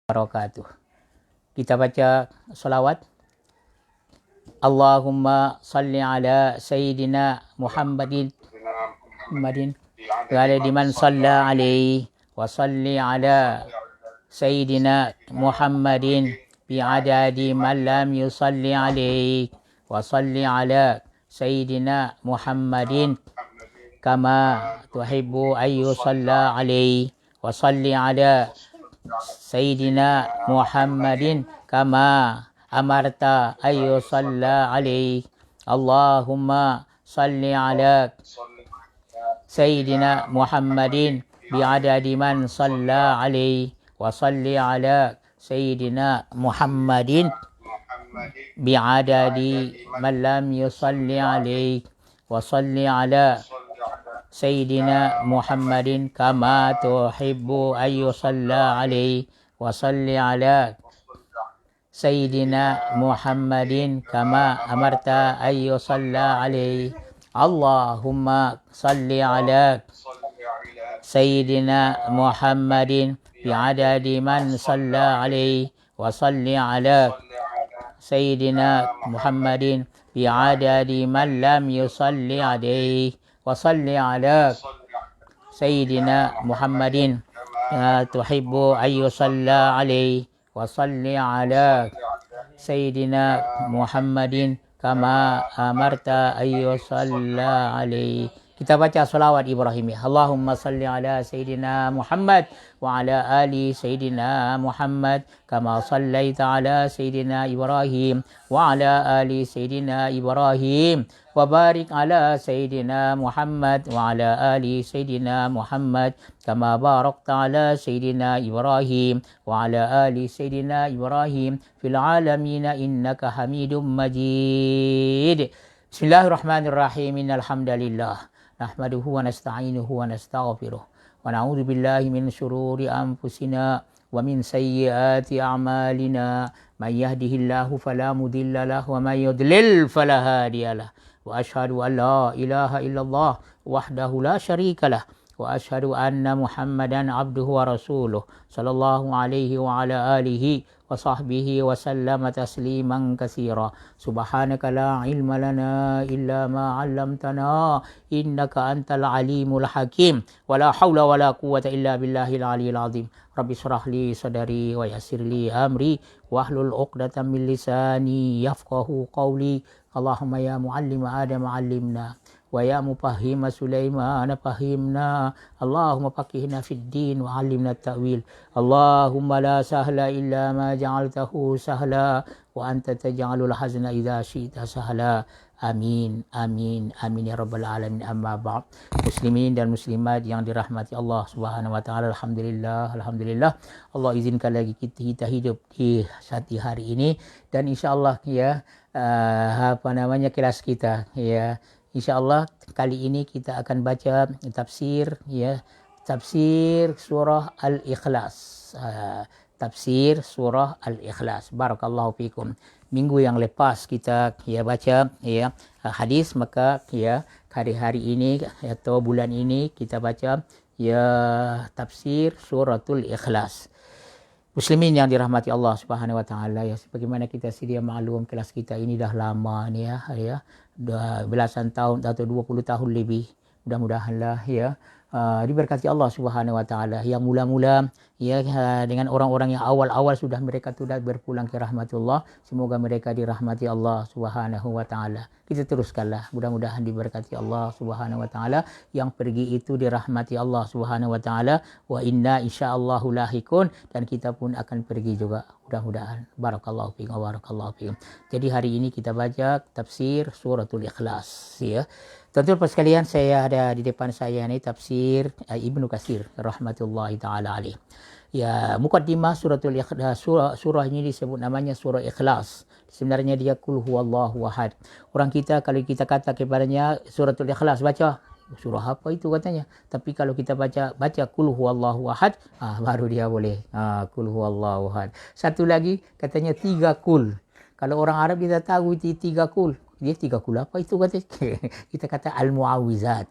wabarakatuh. Kita baca salawat. Allahumma salli ala Sayyidina Muhammadin wa ala man salla alaihi wa salli ala Sayyidina Muhammadin bi'adadi man lam yusalli alaihi wa salli ala Sayyidina Muhammadin kama tuhibbu ayyu salla alaihi wa salli ala Sayyidina Muhammadin kama amarta ayyu salla alaihi. Allahumma salli ala Sayyidina Muhammadin bi'adadi man salla alaihi wa salli ala Sayyidina Muhammadin bi'adadi man lam yusalli alaihi wa salli ala Sayyidina Muhammadin kama tuhibbu ayyu salla alaihi wa salli ala Sayyidina Muhammadin kama amarta ayyu salla alaihi. Allahumma salli ala Sayyidina Muhammadin bi'adadi man salla alaihi wa salli ala Sayyidina Muhammadin bi'adadi man lam yusalli alaihi wa salli ala Sayyidina Muhammadin tuhibbu ayyu salla alaihi wa salli ala Sayyidina Muhammadin kama amarta ayyu salla alaihi. Kita baca salawat Ibrahimi. Allahumma salli ala Sayyidina Muhammad wa ala ali Sayyidina Muhammad kama sallaita ala Sayyidina Ibrahim wa ala ali Sayyidina Ibrahim wa barik ala Sayyidina Muhammad wa ala ali Sayyidina Muhammad kama barakta ala Sayyidina Ibrahim wa ala ali Sayyidina Ibrahim fil alamin innaka Hamidum Majid. Bismillahirrahmanirrahim. Innal hamdalillah nahmaduhu wa nasta'inuhu wa nastaghfiruh wa na'udzu billahi min shururi anfusina wa min sayyiati a'malina. May yahdihillahu fala mudilla lahu wa may yudlil fala hadiyalah. Wa asyhadu an la ilaha illallah wahdahu la syarikalah wa asyhadu anna Muhammadan abduhu wa rasuluh sallallahu alaihi wa ala alihi wa sahbihi wa sallama tasliman katsira. Subhanaka la ilma lana illa ma 'allamtana innaka antal alimul hakim wa la haula wa la quwwata illa billahil aliyil azim. Rabbi shrah li sadri wa yassir li amri wahlul 'uqdatam min lisani yafqahu qawli. Allahumma ya muallima Adam 'allimna wa ya mufahhima Sulaiman fahimna. Allahumma faqihna fid din wa 'allimna at-ta'wil. Allahumma la sahla illa ma ja'altahu sahla wa anta taj'alul hazna idza syi'ta sahla. Amin amin amin ya rabbal alamin. Amma ba'd. Muslimin dan muslimat yang dirahmati Allah Subhanahu wa taala, alhamdulillah Allah izinkan lagi kita hidup di hari ini, dan insyaallah ya kelas kita ya. InsyaAllah kali ini kita akan baca tafsir surah Al-Ikhlas. Tafsir surah Al-Ikhlas. Barakallahu fikum. Minggu yang lepas kita baca hadis, maka hari ini atau bulan ini kita baca tafsir suratul Ikhlas. Muslimin yang dirahmati Allah Subhanahu wa taala, sebagaimana kita sedia maklum, kelas kita ini dah lama ni dah belasan tahun atau 20 tahun lebih. Mudah-mudahanlah diberkati Allah Subhanahu wa taala. Yang mula-mula dengan orang-orang yang awal-awal sudah mereka sudah berpulang ke rahmatullah. Semoga mereka dirahmati Allah Subhanahu wa taala. Kita teruskanlah, mudah-mudahan diberkati Allah Subhanahu wa taala. Yang pergi itu dirahmati Allah Subhanahu wa taala. Wa inna insyaallahu lahikun, dan kita pun akan pergi juga, mudah-mudahan. Barakallahu fiikum wa barakallahu fiikum. Jadi hari ini kita baca tafsir suratul Ikhlas Tuan-tuan sekalian, saya ada di depan saya ni tafsir Ibnu Katsir rahmatullahi taala alaih. Mukaddimah suratul Ikhlas. Surah ini disebut namanya surah Ikhlas. Sebenarnya dia Qul huwallahu ahad. Orang kita kalau kita kata kepadanya suratul Ikhlas, baca surah apa itu katanya. Tapi kalau kita baca Qul huwallahu ahad, baru dia boleh. Qul huwallahu ahad. Satu lagi katanya 3 kul. Kalau orang Arab kita tahu itu 3 kul. Dia 3 kul apa itu katanya? Kita kata al-muawwizat.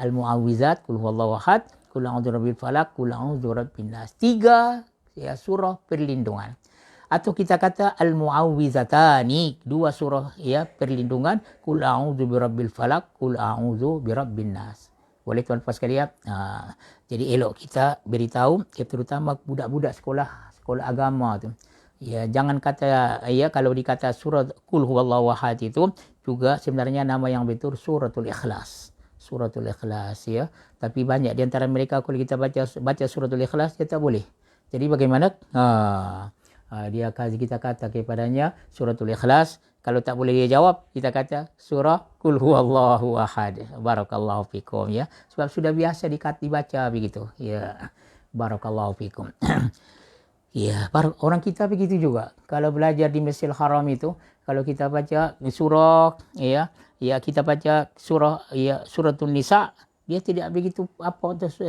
Al-muawwizat, Qul huwallahu ahad, Qul a'udzu birabbil falaq, Qul a'udzu birabbin nas. 3 ya, surah perlindungan. Atau kita kata al-mu'awwizatani, 2 surah ya perlindungan, qul a'udzu birabbil falaq, qul a'udzu birabbin nas. Boleh tuan-tuan sekalian. Jadi elok kita beritahu ya, terutama budak-budak sekolah agama tu. Ya, jangan kata ya, kalau dikata surah qul huwallahu ahad itu juga sebenarnya nama yang betul suratul ikhlas. Suratul ikhlas ya. Tapi banyak di antara mereka kalau kita baca suratul ikhlas dia tak boleh. Jadi bagaimana? Kita kata kepadanya suratul ikhlas. Kalau tak boleh dia jawab, kita kata surah qul huwallahu ahad. Barakallahu fikum ya. Sebab sudah biasa dibaca begitu. Ya. Barakallahu fikum. Ya, orang kita begitu juga. Kalau belajar di Masjidil Haram itu, kalau kita baca surah ya kita baca surah ya suratul Nisa, dia tidak begitu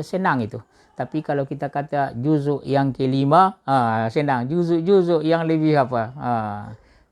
senang itu. Tapi kalau kita kata juzuk yang kelima, senang. Juzuk yang lebih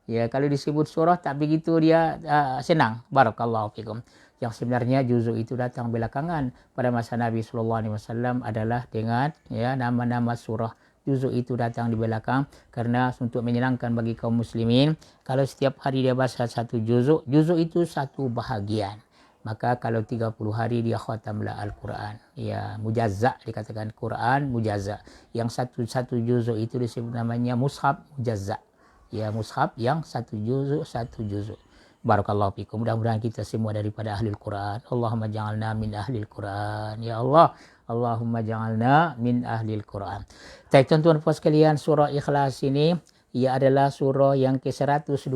ya, kalau disebut surah tak begitu dia senang. Barakallahu fikum. Yang sebenarnya juzuk itu datang belakangan. Pada masa Nabi SAW adalah dengan ya nama-nama surah. Juzuk itu datang di belakang karena untuk menyenangkan bagi kaum muslimin. Kalau setiap hari dia baca satu juzuk itu satu bahagian. Maka kalau 30 hari dia khatamlah Al-Quran. Ya, mujazza dikatakan Quran mujazza. Yang satu juzuk itu disebut namanya mushaf mujazza. Ya, mushaf yang satu juzuk. Barakallahu fikum. Mudah-mudahan kita semua daripada ahli Al-Quran. Allahumma ja'alna min ahli Al-Quran. Ya Allah, Allahumma ja'alna min ahli Al-Quran. Baik tuan-tuan puan sekalian, surah Ikhlas ini ia adalah surah yang ke-112. 112.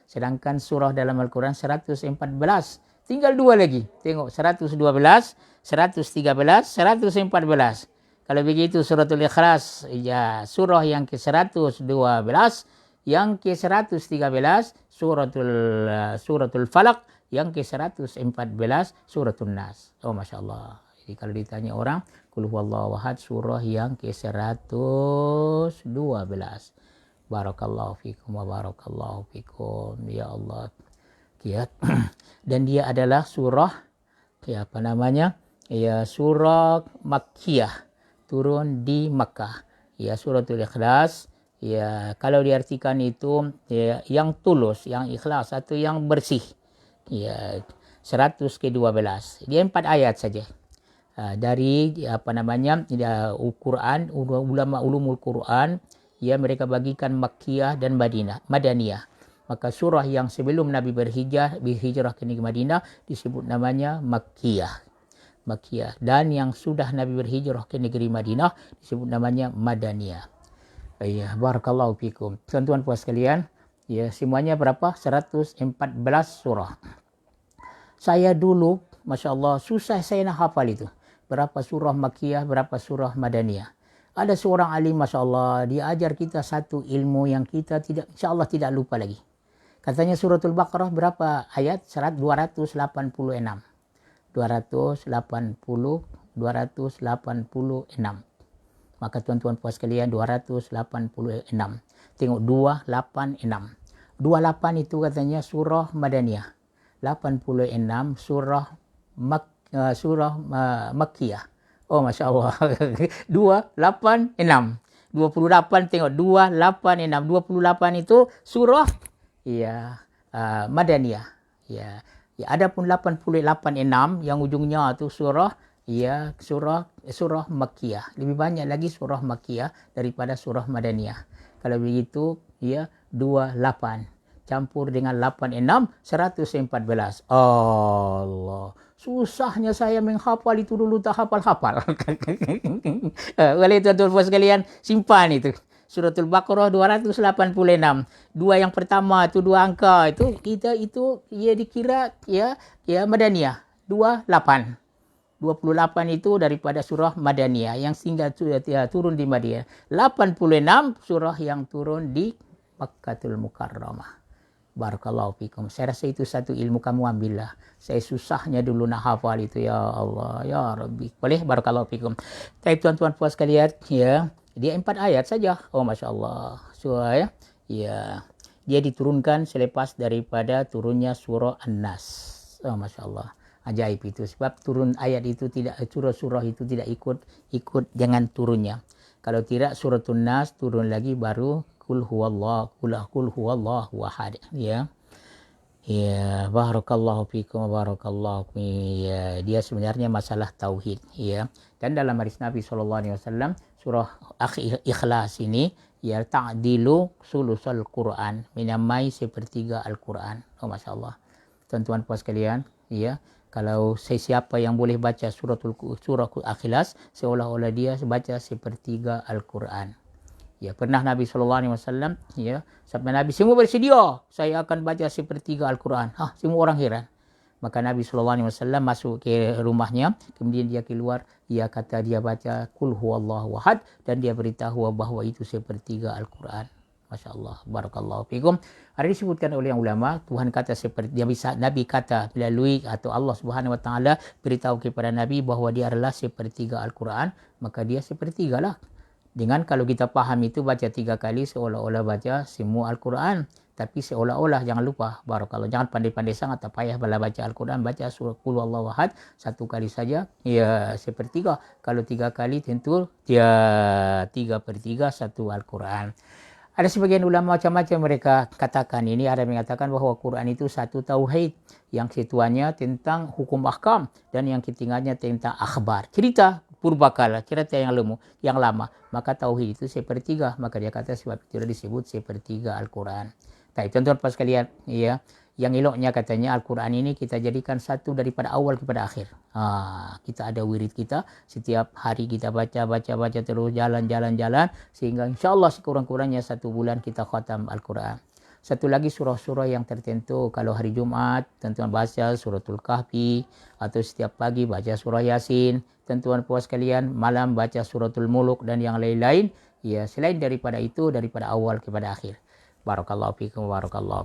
Sedangkan surah dalam Al-Quran 114. Tinggal 2 lagi. Tengok 112, 113, 114. Kalau begitu suratul Ikhlas ya surah yang ke-112, yang ke-113 suratul Falaq, yang ke-114 suratul Nas. Oh masya-Allah. Jadi kalau ditanya orang, qul huwallahu ahad surah yang ke-112. Barakallahu fikum wa barakallahu fikum ya Allah. Ya. Dan dia adalah surah ya surah Makkiyah, turun di Makkah. Ya, suratul Ikhlas ya kalau diartikan itu ya yang tulus, yang ikhlas atau yang bersih. Ya, 100 ke 12. Dia 4 ayat saja. Dari Quran, ulama ulumul Quran ya mereka bagikan Makkiyah dan Madaniyah. Maka surah yang sebelum Nabi berhijrah ke negeri Madinah disebut namanya Makkiyah. Dan yang sudah Nabi berhijrah ke negeri Madinah disebut namanya Madaniyah. Ya, barakallahu fikum. Tuan-tuan puan sekalian, ya semuanya berapa? 114 surah. Saya dulu, masya-Allah, susah saya nak hafal itu. Berapa surah Makkiyah, berapa surah Madaniyah. Ada seorang alim, masya-Allah, dia ajar kita satu ilmu yang kita tidak, insya-Allah tidak lupa lagi. Katanya suratul Baqarah berapa ayat? 286. Maka tuan-tuan puan sekalian 286. Tengok 286. 28 itu katanya surah Madaniyah. 86 surah Makkiyah. Oh masya-Allah. 286. 28 tengok 286. 28 itu surah Madaniyah. Ya, adapun 88 yang ujungnya itu surah Makkiyah. Lebih banyak lagi surah Makkiyah daripada surah Madaniyah. Kalau begitu 28 campur dengan 86 114. Allah. Susahnya saya menghafal itu dulu tak hafal-hafal. Oleh tuan-tuan sekalian, simpan itu. Suratul Baqarah 286. 2 yang pertama itu 2 angka itu ia dikira Madaniyah. 28 itu daripada surah Madaniyah yang singgah turun di Madinah. 86 surah yang turun di Makkatul Mukarramah. Barakallahu fikum. Saya rasa itu satu ilmu kamu ambillah. Saya susahnya dulu nak hafal itu, ya Allah, ya Rabbi. Boleh? Barakallahu fikum. Baik tuan-tuan puan sekalian, ya. Dia 4 ayat saja. Oh masya-Allah. Surah dia diturunkan selepas daripada turunnya surah An-Nas. Oh masya-Allah. Ajaib itu. Sebab turun ayat itu tidak, surah itu tidak ikut jangan turunnya. Kalau tidak suratun Nas turun lagi baru kul huwallahu ahad. Ya. Ya, barakallahu fikum barakallahu fikum. Ya, dia sebenarnya masalah tauhid, ya. Dan dalam hadis Nabi SAW, surah Ikhlas ini ya ta'dilu sulusal Quran, menamai sepertiga Al-Quran. Oh, Masya Allah. Tuan-tuan puan sekalian, ya. Kalau siapa yang boleh baca surah Ikhlas, seolah-olah dia baca sepertiga Al-Quran. Ya, pernah Nabi SAW, ya, sampai Nabi, semua bersedia, saya akan baca sepertiga Al-Quran. Semua orang heran. Maka Nabi SAW masuk ke rumahnya, kemudian dia keluar, dia kata dia baca Qul huwallahu ahad, dan dia beritahu bahawa itu sepertiga Al-Quran. Masya Allah, barakallahu fikum. Ada disebutkan oleh yang ulama, Tuhan kata seperti dia bisa, Nabi kata melalui atau Allah Subhanahu Wa Taala beritahu kepada Nabi bahawa dia adalah sepertiga Al-Quran, maka dia sepertiga lah. Dengan kalau kita faham itu baca 3 kali seolah-olah baca semua Al-Quran. Tapi seolah-olah jangan lupa. Barakallah. Jangan pandai-pandai sangat. Tak payah bila baca Al-Quran. Baca surah Qul Huwallahu Ahad 1 kali saja. Ya sepertiga. Kalau 3 kali tentu dia 3/3 1 Al-Quran. Ada sebagian ulama macam-macam mereka katakan ini. Ada yang mengatakan bahawa Quran itu satu tauhid. Yang ketuanya tentang hukum ahkam. Dan yang ketiganya tentang akhbar. Cerita purbakala, cerita yang lama. Maka tauhid itu sepertiga. Maka dia kata sebab itu disebut sepertiga Al-Quran. Baik, tuan-tuan pas sekalian, ya, yang eloknya katanya Al-Quran ini kita jadikan satu daripada awal kepada akhir. Kita ada wirid kita, setiap hari kita baca terus, jalan, sehingga insyaAllah sekurang-kurangnya 1 bulan kita khatam Al-Quran. Satu lagi surah-surah yang tertentu, kalau hari Jumat, tuan-tuan baca suratul Kahfi, atau setiap pagi baca surah Yasin, tuan-tuan puas sekalian, malam baca suratul Muluk dan yang lain-lain, ya selain daripada itu, daripada awal kepada akhir. Barakallahu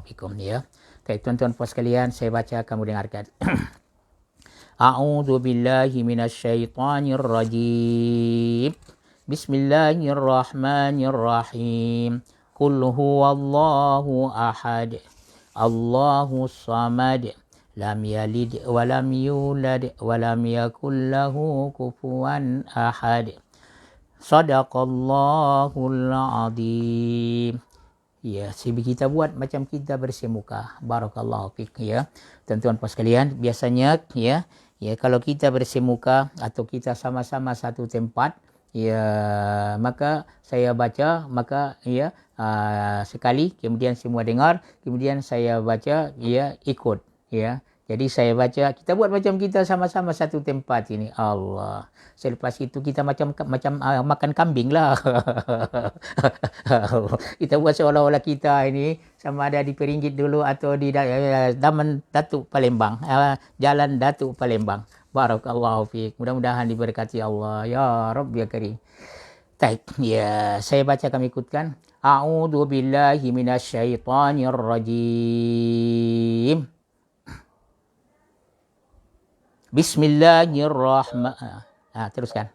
fikum, ya. Baik, tuan-tuan puas sekalian, saya baca, kamu dengarkan. A'udzu billahi minasyaitonir rajim. Bismillahirrahmanirrahim. Qul huwallahu ahad. Allahus samad. Lam yalid wa lam yulad wa lam yakul lahu kufuwan ahad. Shadaqallahul azim. Ya, kita buat macam kita bersemuka. Barakallahu fiik, ya. Tuan-tuan puan sekalian, biasanya ya kalau kita bersemuka atau kita sama-sama satu tempat, ya maka saya baca, maka ya sekali, kemudian semua dengar, kemudian saya baca, ya ikut, ya. Jadi saya baca, kita buat macam kita sama-sama satu tempat ini. Allah. Selepas itu kita macam makan kambing lah. Kita buat seolah-olah kita ini sama ada di Peringgit dulu atau di Taman Datuk Palembang. Jalan Datuk Palembang. Barakallahu fiik. Mudah-mudahan diberkati Allah. Ya Rabb ya Karim. Baik, ya saya baca, kami ikutkan. A'udzu billahi minasyaitonir rajim. Bismillahirrahmanirrahim. Teruskan.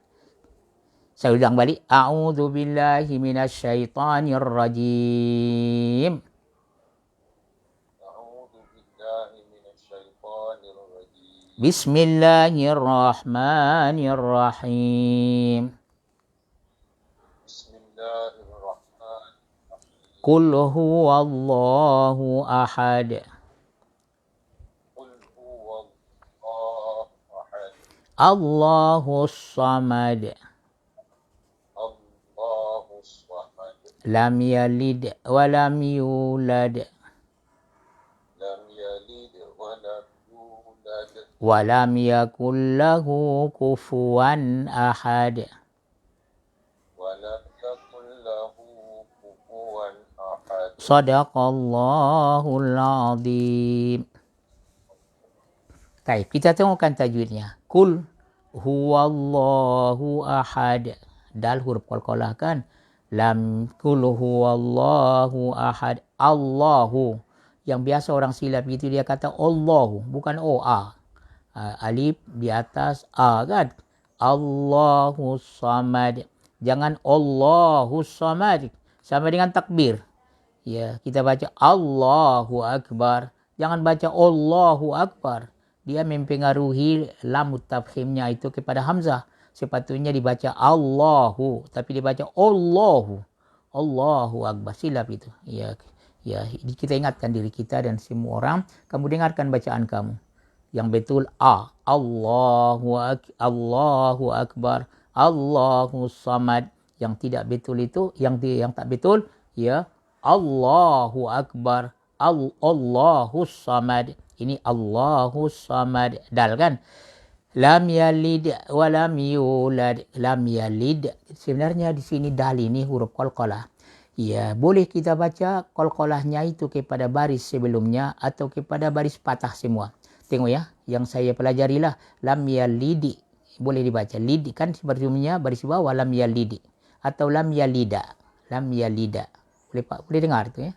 Saya ulang balik. A'udzu billahi minasyaitonir rajim. Bismillahirrahmanirrahim. Qul huwallahu ahad. Allahus samad. Lam yalid wa lam yulad. Wa lam yakul lahu kufuwan ahad. Shadaqallahul azim. Baik, kita tengokkan tajwidnya. Qul huwallahu ahad. Dal huruf qalqalah kan? Lam. Qul huwallahu ahad. Allahu. Yang biasa orang silap gitu dia kata Allahu, bukan O-A. Alif di atas A kan? Allahu samad. Jangan Allahu samad. Sama dengan takbir. Ya, kita baca Allahu akbar. Jangan baca Allahu akbar. dia mempengaruhi lam tafkhimnya itu kepada hamzah. Sepatutnya dibaca Allahu, tapi dibaca Allahu. Allahu Akbar, silap itu. Ya, kita ingatkan diri kita dan semua orang, kamu dengarkan bacaan kamu. Yang betul Allahu Akbar, Allahu Samad. Yang tidak betul itu, yang tak betul, ya Allahu Akbar, Allahu Samad. Ini Allahu Samad, dal kan? Lam yalid wa lam yulad. Lam yalid. Sebenarnya di sini dal ini huruf qalqalah. Ya, boleh kita baca qalqalahnya itu kepada baris sebelumnya atau kepada baris patah semua. Tengok ya, yang saya pelajarilah lam yalid. Boleh dibaca lid kan sebelumnya baris bawah lam yalid atau lam yalida. Lam yalida. Boleh dengar tu ya.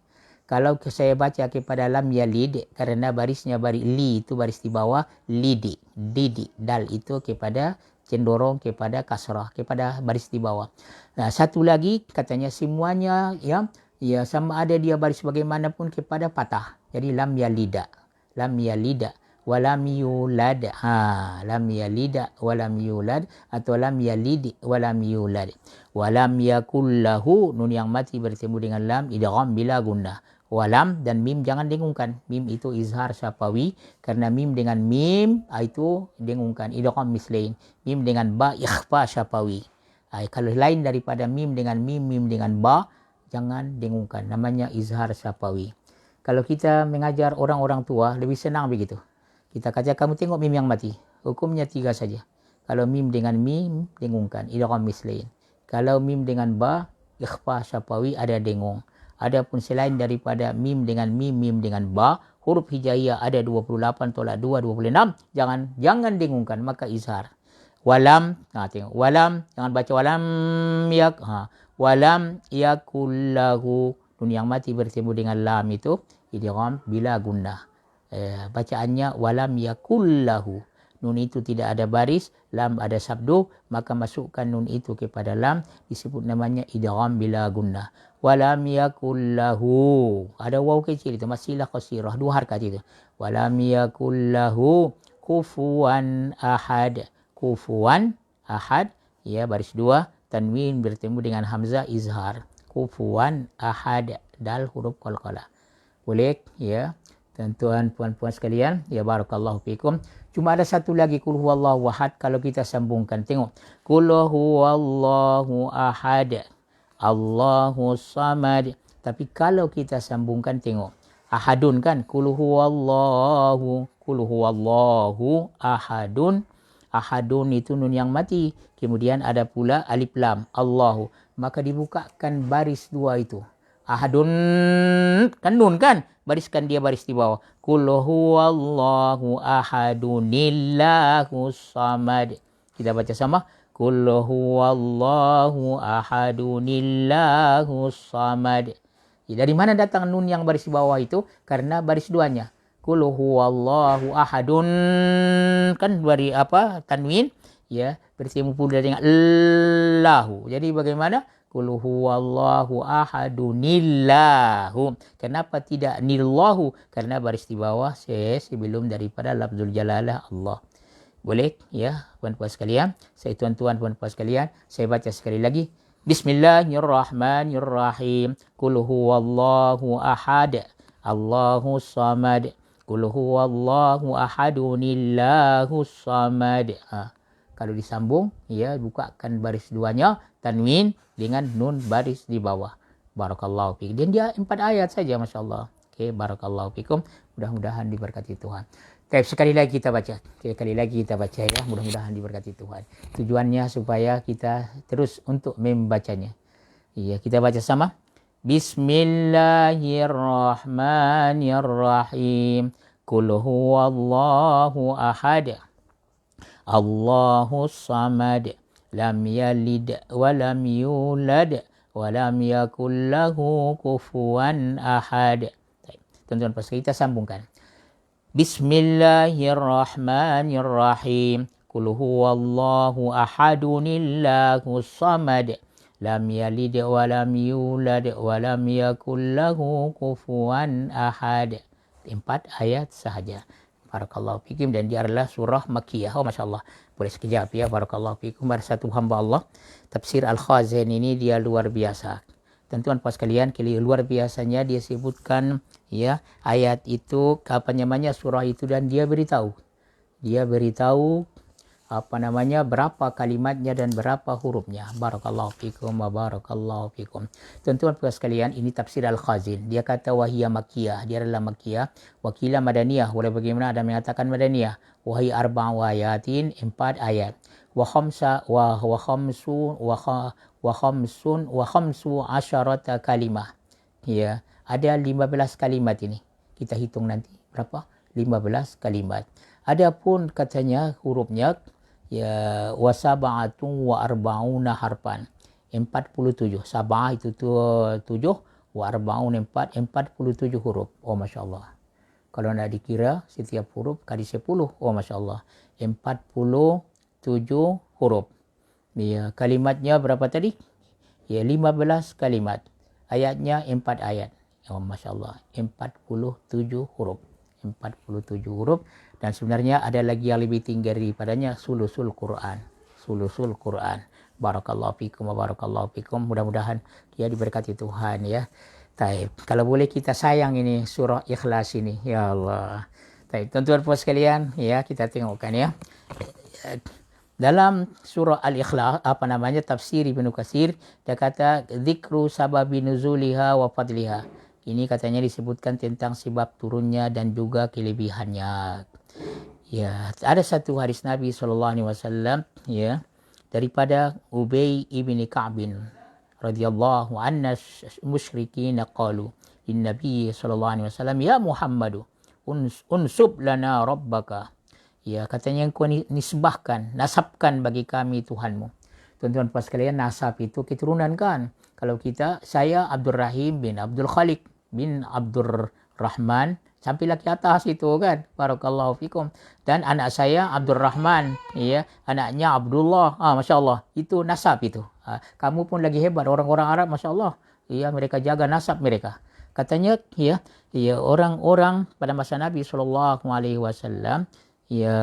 Kalau saya baca kepada lam yalid, kerana barisnya baris li itu baris di bawah, lidi, didi, dal itu kepada cenderung kepada kasrah, kepada baris di bawah. Nah, satu lagi katanya semuanya ya sama ada dia baris bagaimanapun kepada patah. Jadi lam yalida, walam yulad. Lam yalida walam yulad atau lam yalid walam yulad. Walam yakul lahu, nun yang mati bertemu dengan lam, idgham bila gunnah. Walam dan mim jangan dengungkan. Mim itu izhar syafawi, karena mim dengan mim itu dengungkan. Idgham mislain. Mim dengan ba ikhfa syafawi. Kalau lain daripada mim dengan mim dengan ba, jangan dengungkan. Namanya izhar syafawi. Kalau kita mengajar orang-orang tua, lebih senang begitu. Kita kata, kamu tengok mim yang mati. Hukumnya 3 saja. Kalau mim dengan mim, dengungkan. Idgham mislain. Kalau mim dengan ba, ikhfa syafawi, ada dengung. Adapun selain daripada mim dengan mim dengan ba, huruf hijaiyah ada 28 tolak 2, 26. Jangan dengungkan, maka izhar. Walam, tengok. Walam, jangan baca walam yak. Walam yakullahu. Nun yang mati bertemu dengan lam itu idgham bila gunnah. Bacaannya walam yakullahu. Nun itu tidak ada baris, lam ada sabdu, maka masukkan nun itu kepada lam, disebut namanya idgham bila gunnah. Walam yakullahu, ada waw kecil itu, masilah qasirah, 2 harakat itu. Walam yakullahu kufuwan ahad. Kufuwan ahad, ya baris 2, tanwin bertemu dengan hamzah izhar. Kufuwan ahad, dal huruf qalqalah. Boleh ya. Tuan-tuan, puan-puan sekalian, ya barakallahu fikum. Cuma ada satu lagi, kul huwallahu ahad, kalau kita sambungkan. Tengok. Kul huwallahu ahad, Allahu samad. Tapi kalau kita sambungkan, tengok. Ahadun kan? Kul huwallahu ahadun. Ahadun itu nun yang mati. Kemudian ada pula alif lam, Allahu. Maka dibukakan baris 2 itu. Ahadun kan nun kan, bariskan dia baris di bawah. Qul huwallahu ahadunillahu samad. Kita baca sama. Qul huwallahu ahadunillahu samad. Dari mana datang nun yang baris di bawah itu? Karena baris 2-nya. Qul huwallahu ahadun kan dari tanwin ya, bertemu pula dengan lahu. Jadi bagaimana? Qul huwallahu ahadunillahu. Kenapa tidak nillahu? Karena baris di bawah sebelum daripada lafzul jalalah Allah. Boleh ya, puan-puan sekalian. Tuan-tuan, puan-puan sekalian, saya baca sekali lagi. Bismillahirrahmanirrahim. Qul huwallahu ahad, Allahu samad. Qul huwallahu ahadunillahu samad. Kalau disambung, ya bukakan baris 2-nya, tanwin dengan nun baris di bawah. Barakallahu fikum. Dan dia 4 ayat saja, Masya Allah. Okay, barakallahu fikum. Mudah-mudahan diberkati Tuhan. Sekali lagi kita baca. Ya. Mudah-mudahan diberkati Tuhan. Tujuannya supaya kita terus untuk membacanya. Ya, kita baca sama. Bismillahirrahmanirrahim. Qul huwallahu ahad, Allahu samad. Lam yalid wa lam yulad wa lam yakul lahu kufuwan ahad. Tuan-tuan pasal kita sambungkan. Bismillahirrahmanirrahim. Qul huwallahu ahadunillahu samad. Lam yalid wa lam yulad wa lam yakul lahu kufuwan ahad. 4 ayat sahaja. Barakallahu fikum. Dan dia adalah surah Makkiyah. Oh, Masya Allah. Boleh sekejap ya. Barakallahu fikum. Ada satu hamba Allah. Tafsir Al-Khazin ini dia luar biasa. Tuan-tuan puan sekalian, luar biasanya dia sebutkan ya ayat itu, apa namanya, surah itu, dan dia beritahu. Dia beritahu berapa kalimatnya dan berapa hurufnya. Barakallahu fikum wa barakallahu fikum. Tuan-tuan puan sekalian, ini tafsir Al-Khazin. Dia kata wahiyya makkiyah, dia adalah makkiyah, wakila madaniyah, boleh bagaimana ada mengatakan madaniyah. Wahai arba'u ayatin, 4 ayat. Wa khamsu asyarata kalimah. Ya, ada 15 kalimat ini. Kita hitung nanti berapa? 15 kalimat. Adapun katanya hurufnya ya wasab'atun wa arba'una harfan. 47. Sab'ah itu 7, wa arba'un 47 huruf. Oh, Masya Allah. Kalau nak dikira setiap huruf kali 10, oh Masya Allah. 47 huruf. Ya, kalimatnya berapa tadi? Ya, 15 kalimat. Ayatnya 4 ayat. Oh, Masya Allah. 47 huruf. 47 huruf. Dan sebenarnya ada lagi yang lebih tinggi daripadanya, sulusul Quran. Sulusul Quran. Barakallahu fikum wa barakallahu fikum. Mudah-mudahan dia diberkati Tuhan ya. Taib. Kalau boleh kita sayang ini surah Ikhlas ini. Ya Allah. Taib. Tuan-tuan puan sekalian, ya kita tengokkan ya. Dalam surah Al-Ikhlas, tafsir Ibnu Katsir, dia kata dzikru sababi nuzuliha wa fadliha. Ini katanya disebutkan tentang sebab turunnya dan juga kelebihannya. Ya, ada satu hadis Nabi SAW ya, daripada Ubay ibn Ka'b radhiyallahu anna musyrikin qalu lin Nabi SAW, ya Muhammadu unsub lana rabbaka. Ya, katanya engkau nisbahkan, nasabkan bagi kami Tuhanmu. Tuan-tuan puan sekalian, nasab itu keturunan kan. Kalau saya Abdul Rahim bin Abdul Khaliq bin Abdul Rahman, sampailah ke atas itu kan. Barakallahu fikum. Dan anak saya Abdul Rahman, ya, anaknya Abdullah. Masya Allah, itu nasab itu. Kamu pun lagi hebat, orang-orang Arab, Masya Allah. Ya, mereka jaga nasab mereka. Katanya, ya orang-orang pada masa Nabi SAW, ya,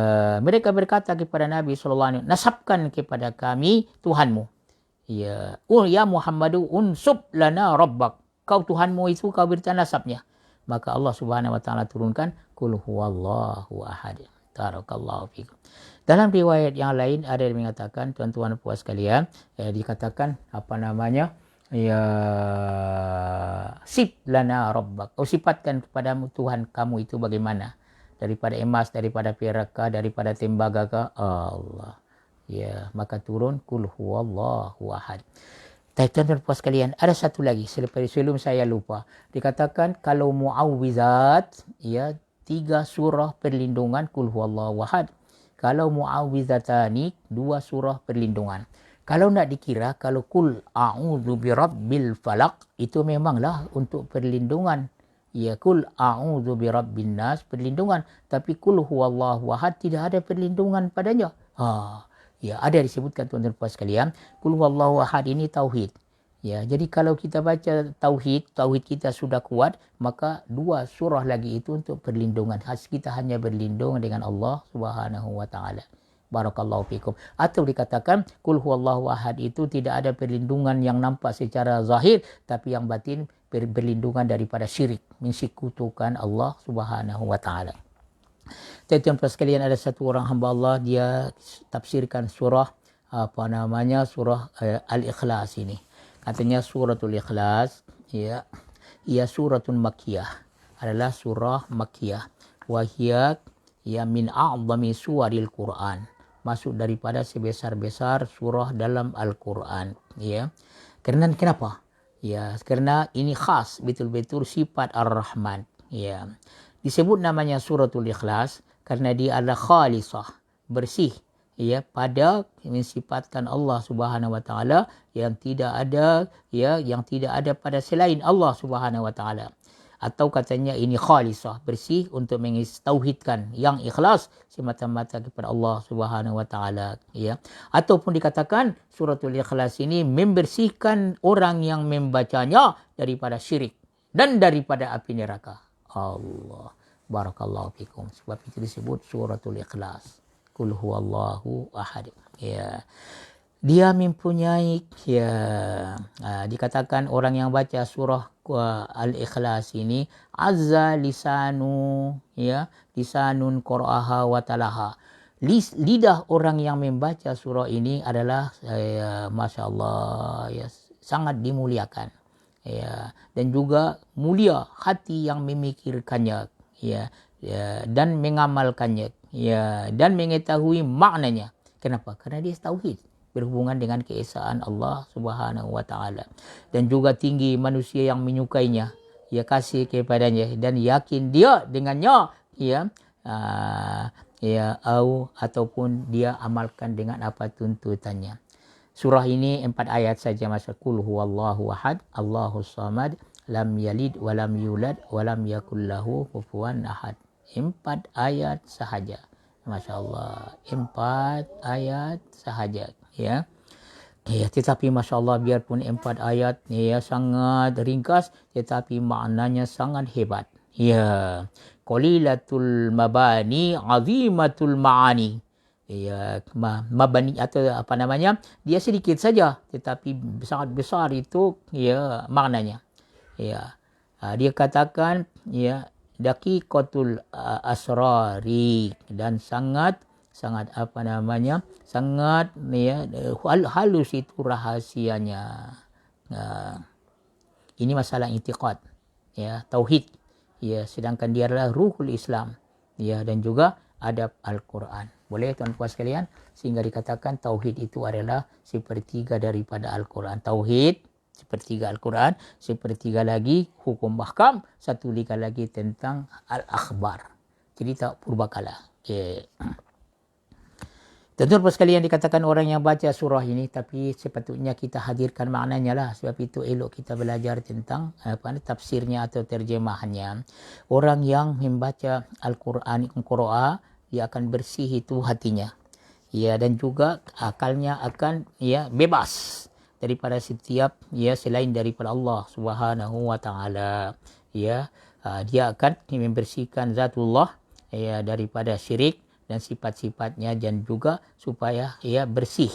mereka berkata kepada Nabi SAW, nasabkan kepada kami Tuhanmu. Ya, ya Muhammadu unsub lana rabbak. Kau Tuhanmu itu kau berikan nasabnya. Maka Allah Subhanahu wa taala turunkan qul huwallahu ahad. Barakallahu fikum. Dalam riwayat yang lain ada yang mengatakan, tuan-tuan puan sekalian, dikatakan ya sib lana rabbak. Kau sifatkan kepadamu Tuhan kamu itu bagaimana? Daripada emas, daripada perak, daripada tembaga, Allah. Ya, maka turun qul huwallahu ahad. Tuan-tuan puan sekalian, ada satu lagi sebelum saya lupa. Dikatakan kalau muawwizat, ya, 3 surah perlindungan qul huwallahu ahad. Kalau muawwizatani 2 surah perlindungan. Kalau nak dikira, kalau qul a'udzu birabbil falaq, itu memanglah untuk perlindungan. Ya, qul a'udzu birabbin nas, perlindungan. Tapi qul huwallahu ahad tidak ada perlindungan padanya. Ya, ada disebutkan tuan-tuan puan sekalian, qul huwallahu ahad ini tauhid. Ya, jadi kalau kita baca tauhid kita sudah kuat, maka 2 surah lagi itu untuk perlindungan. Kita hanya berlindung dengan Allah Subhanahu wa taala. Barakallahu fikum. Atau dikatakan qul huwallahu ahad itu tidak ada perlindungan yang nampak secara zahir, tapi yang batin berlindungan daripada syirik, mensekutukan Allah Subhanahu wa taala. Tuan-tuan sekalian, ada satu orang hamba Allah, dia tafsirkan surah surah Al-Ikhlas ini. Katanya suratul Ikhlas, ya, ia suratun makkiyah, adalah surah makkiyah. Wahiyat ya min a'zami suwaril Quran, masuk daripada sebesar-besar surah dalam Al-Quran, ya. Kenapa? Ya, karena ini khas betul-betul sifat Ar-Rahman, ya. Disebut namanya suratul Ikhlas karena dia adalah khalisah, bersih, ya, pada mensifatkan Allah Subhanahu wa taala yang tidak ada, ya, yang tidak ada pada selain Allah Subhanahu wa taala. Atau katanya ini khalisah, bersih untuk mengistauhidkan, yang ikhlas semata-mata kepada Allah Subhanahu wa taala, ya. Ataupun dikatakan suratul Ikhlas ini membersihkan orang yang membacanya daripada syirik dan daripada api neraka. Allah. Barakallahu fikum. Sebab itu disebut suratul Ikhlas. Qul huwallahu ahad. Ya. Dia mempunyai dikatakan orang yang baca surah Al-Ikhlas ini azza lisanu, lisanun qara'aha wa talaha. Lidah orang yang membaca surah ini adalah Masya Allah, sangat dimuliakan. Dan juga mulia hati yang memikirkannya, dan mengamalkannya, dan mengetahui maknanya. Kenapa? Karena dia tauhid, berhubungan dengan keesaan Allah Subhanahu wa taala. Dan juga tinggi manusia yang menyukainya, kasih kepadanya dan yakin dia dengannya, ataupun dia amalkan dengan apa tuntutannya. Surah ini 4 ayat saja, Qul huwallahu ahad, Allahus samad, lam yalid wa lam yulad wa lam yakul lahu kufuwan ahad. 4 ayat sahaja. Masya Allah, 4 ayat sahaja. Tetapi Masya Allah, biarpun 4 ayat sangat ringkas, tetapi maknanya sangat hebat. Qalilatul mabani, azimatul ma'ani. Mabani atau dia sedikit saja, tetapi sangat besar itu maknanya. Dia katakan daqiqatul asrari, dan sangat halus itu rahasianya. Ini masalah i'tiqad, tauhid, sedangkan dia adalah ruhul Islam, dan juga adab Al-Quran. Boleh tuan-puan sekalian, sehingga dikatakan tauhid itu adalah sepertiga daripada Al-Quran. Tauhid sepertiga Al-Quran, sepertiga lagi hukum mahkam, satu liga lagi tentang al-akhbar, cerita purbakala. Tuan-tuan sekalian, dikatakan orang yang baca surah ini, tapi sepatutnya kita hadirkan maknanya lah. Sebab itu elok kita belajar tentang tafsirnya atau terjemahannya. Orang yang membaca Al-Quran, dia akan bersih itu hatinya. Dan juga akalnya akan bebas daripada setiap selain daripada Allah Subhanahu wa taala. Dia akan membersihkan zatullah daripada syirik dan sifat-sifatnya, dan juga supaya bersih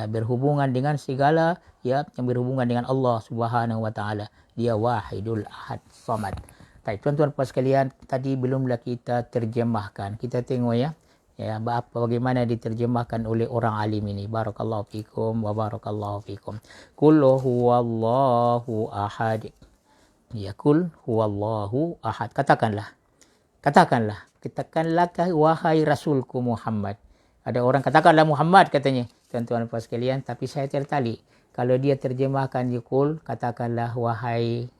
berhubungan dengan segala yang berhubungan dengan Allah Subhanahu wa taala. Dia wahidul ahad samad. Baik, tuan-tuan puan sekalian, tadi belumlah kita terjemahkan. Kita tengok bagaimana diterjemahkan oleh orang alim ini. Barakallahu fikum wa barakallahu fikum. Qul huwallahu ahad. Qul huwallahu ahad. Katakanlah wahai Rasulku Muhammad. Ada orang katakanlah Muhammad katanya, tuan-tuan puan sekalian, tapi saya tertali. Kalau dia terjemahkan Qul, katakanlah wahai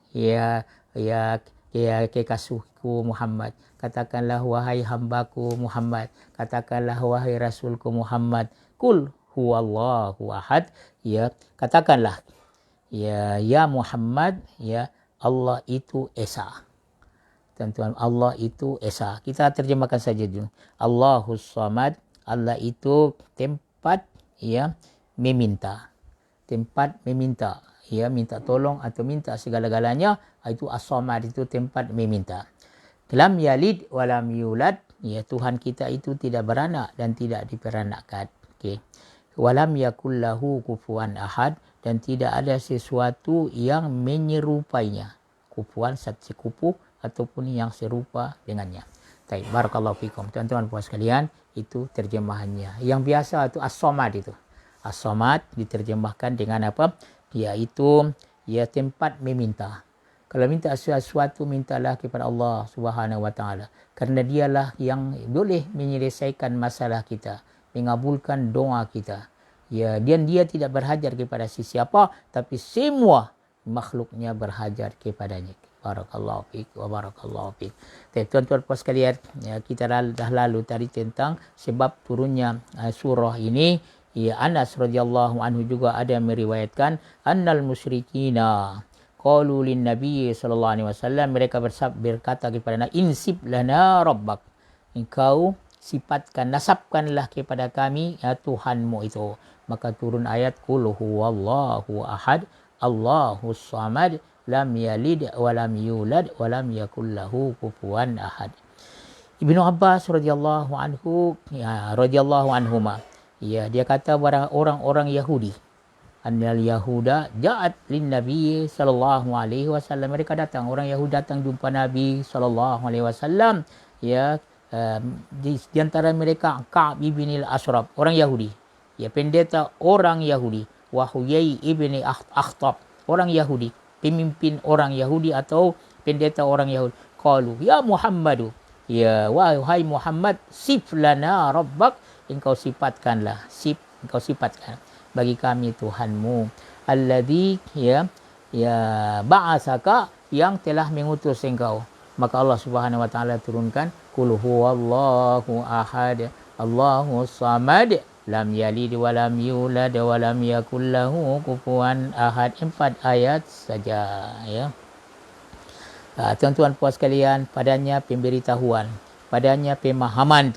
kekasihku Muhammad. Katakanlah wahai hambaku Muhammad. Katakanlah wahai Rasulku Muhammad. Qul huwallahu ahad. Katakanlah ya Muhammad, Allah itu esa. Tuan-tuan, Allah itu esa. Kita terjemahkan saja dulu. Allahus samad, Allah itu tempat meminta. Tempat meminta. Minta tolong atau minta segala-galanya, itu as-samad, itu tempat meminta. Lam yalid wa lam yulad, Tuhan kita itu tidak beranak dan tidak diperanakkan. Wa lam yakul lahu kufuwan ahad, dan tidak ada sesuatu yang menyerupainya. Kufuwan sekupu ataupun yang serupa dengannya. Baik, barakallahu fikum. Tuan-tuan puan sekalian, itu terjemahannya. Yang biasa itu as-samad itu. As-samad diterjemahkan dengan apa? Yaitu tempat meminta. Kalau minta sesuatu, mintalah kepada Allah Subhanahu wa taala, kerana dialah yang boleh menyelesaikan masalah kita, mengabulkan doa kita. Dan dia tidak berhajar kepada sesiapa, tapi semua makhluknya berhajar kepadanya. Barakallahu fiik wa barakallahu fiik. Tuan-tuan puan sekalian, kita dah lalu tadi tentang sebab turunnya surah ini. Anas radhiyallahu anhu juga ada meriwayatkan annal musyrikina qalu lin nabiy sallallahu alaihi wasallam, mereka berkata kepada Nabi, insib lana rabbak, engkau sifatkan, nasabkanlah kepada kami Tuhanmu itu. Maka turun ayat qul huwallahu ahad, Allahus samad, lam yalid wa lam yulad wa lam yakul lahu kufuwan ahad. Ibnu Abbas radhiyallahu anhuma, ya, dia kata orang-orang Yahudi, annal yahuda ja'at lin nabi sallallahu alaihi wasallam, mereka datang, orang Yahudi datang jumpa Nabi sallallahu alaihi wasallam, ya, di antara mereka Ka'ab bin al-Ashraf, orang Yahudi, ya, pendeta orang Yahudi, wa Huyai ibn Akhtab, orang Yahudi, pemimpin orang Yahudi atau pendeta orang Yahudi. Qalu ya Muhammadu, ya, wahai Muhammad, sif lana rabbak, engkau sifatkan bagi kami Tuhanmu, alladzi, ya, ba'asaka, yang telah mengutus engkau. Maka Allah Subhanahu wa taala turunkan qul huwallahu ahad Allahus samad lam yalid wa lam yulad wa lam yakul lahu kufuwan ahad. 4 ayat saja, ya. Tuan-tuan puas sekalian, padanya pemberitahuan, padanya pemahaman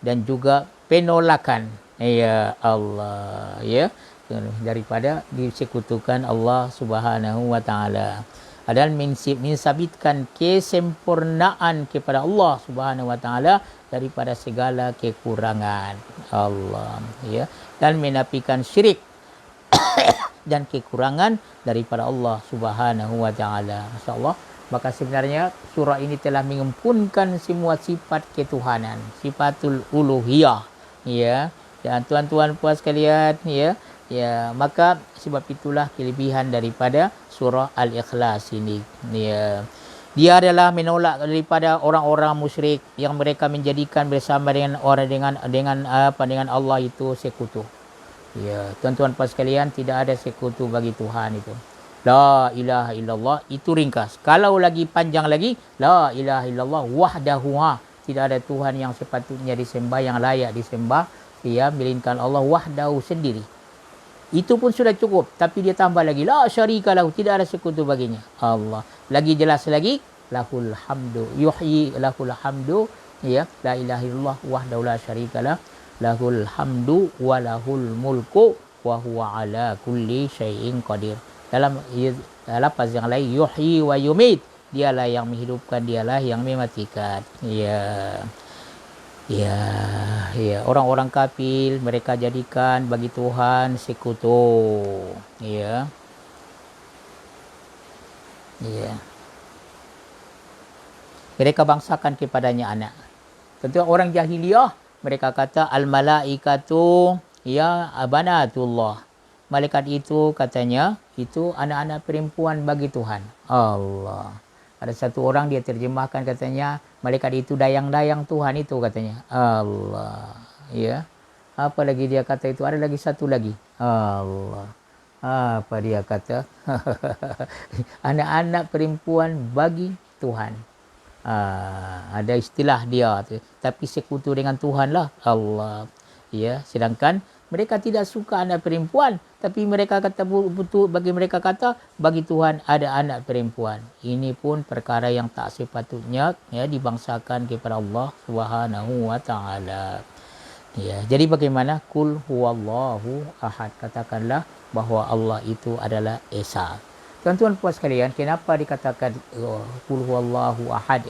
dan juga penolakan, ya Allah, ya, daripada disekutukan Allah Subhanahu wa taala. Adalah mensabitkan kesempurnaan kepada Allah Subhanahu wa taala daripada segala kekurangan Allah, ya, dan menafikan syirik dan kekurangan daripada Allah Subhanahu wa taala. Masyaallah. Maka sebenarnya surah ini telah mengempunkan semua sifat ketuhanan, sifatul uluhiyah, ya. Dan tuan-tuan puas sekalian, ya, maka sebab itulah kelebihan daripada surah Al-Ikhlas ini, ya. Dia adalah menolak daripada orang-orang musyrik yang mereka menjadikan bersama dengan dengan Allah itu sekutu. Ya, tuan-tuan puas sekalian, tidak ada sekutu bagi Tuhan itu. La ilaha illallah, itu ringkas. Kalau lagi panjang lagi, la ilaha illallah wahdahu, tidak ada Tuhan yang sepatutnya disembah, yang layak disembah, ya, melainkan Allah wahdahu sendiri. Itu pun sudah cukup, tapi dia tambah lagi la syarika lahu, tidak ada sekutu baginya. Allah. Lagi jelas lagi, lahul hamdu yuhyi lahul hamdu, ya, la ilaha illallah wahdahu la syarika lah, lahul hamdu wa lahul mulku wa huwa ala kulli syai'in qadir. Dalam lafaz yang lain, yuhyi wa yumit, dialah yang menghidupkan, dialah yang mematikan, ya. Orang-orang kafir mereka jadikan bagi Tuhan sekutu, ya. Mereka bangsakan kepadanya anak. Tentu orang jahiliyah mereka kata al malaikatu ya abanatullah, malaikat itu katanya itu anak-anak perempuan bagi Tuhan Allah. Ada satu orang dia terjemahkan katanya malaikat itu dayang-dayang Tuhan itu katanya Allah, ya. Apa lagi dia kata itu? Ada lagi satu lagi Allah. Apa dia kata? Anak-anak perempuan bagi Tuhan. Ada istilah dia, tapi sekutu dengan Tuhan lah Allah, ya. Sedangkan mereka tidak suka anak perempuan, tapi mereka kata betul, bagi mereka kata bagi Tuhan ada anak perempuan. Ini pun perkara yang tak sepatutnya, ya, dibangsakan kepada Allah Subhanahu wa taala. Ya, jadi bagaimana? Qul huwallahu ahad, katakanlah bahwa Allah itu adalah esa. Tuan-tuan puas sekalian, kenapa dikatakan qul huwallahu ahad?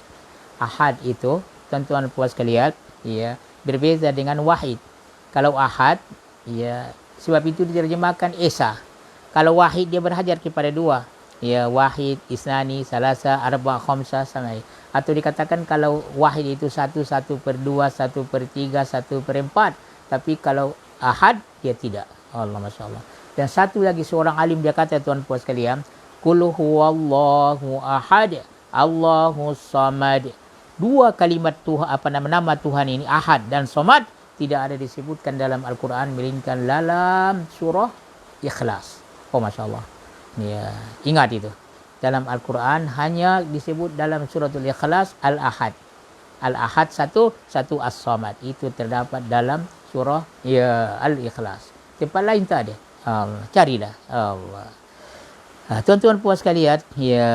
Ahad itu, tuan-tuan puas sekalian, ya, berbeza dengan wahid. Kalau ahad, ya, sebab itu diterjemahkan esa. Kalau wahid dia berhajar kepada dua, ya, wahid, isnani, salasa, arba, khamsa, samai. Atau dikatakan kalau wahid itu 1/2, 1/3, 1/4. Tapi kalau ahad dia tidak. Allah, Masya Allah. Dan satu lagi seorang alim dia kata, tuan puas sekalian, qul huwallahu ahad Allahus samad. Dua kalimat Tuhan, nama Tuhan ini ahad dan samad tidak ada disebutkan dalam Al-Quran melainkan dalam surah Ikhlas. Oh, Masya Allah. Ya, ingat itu. Dalam Al-Quran hanya disebut dalam suratul Ikhlas Al-Ahad. Al-Ahad satu As-Samad. Itu terdapat dalam surah, ya, Al-Ikhlas. Tempat lain tak ada. Allah. Carilah. Allah. Tuan-tuan puas sekalian, ya,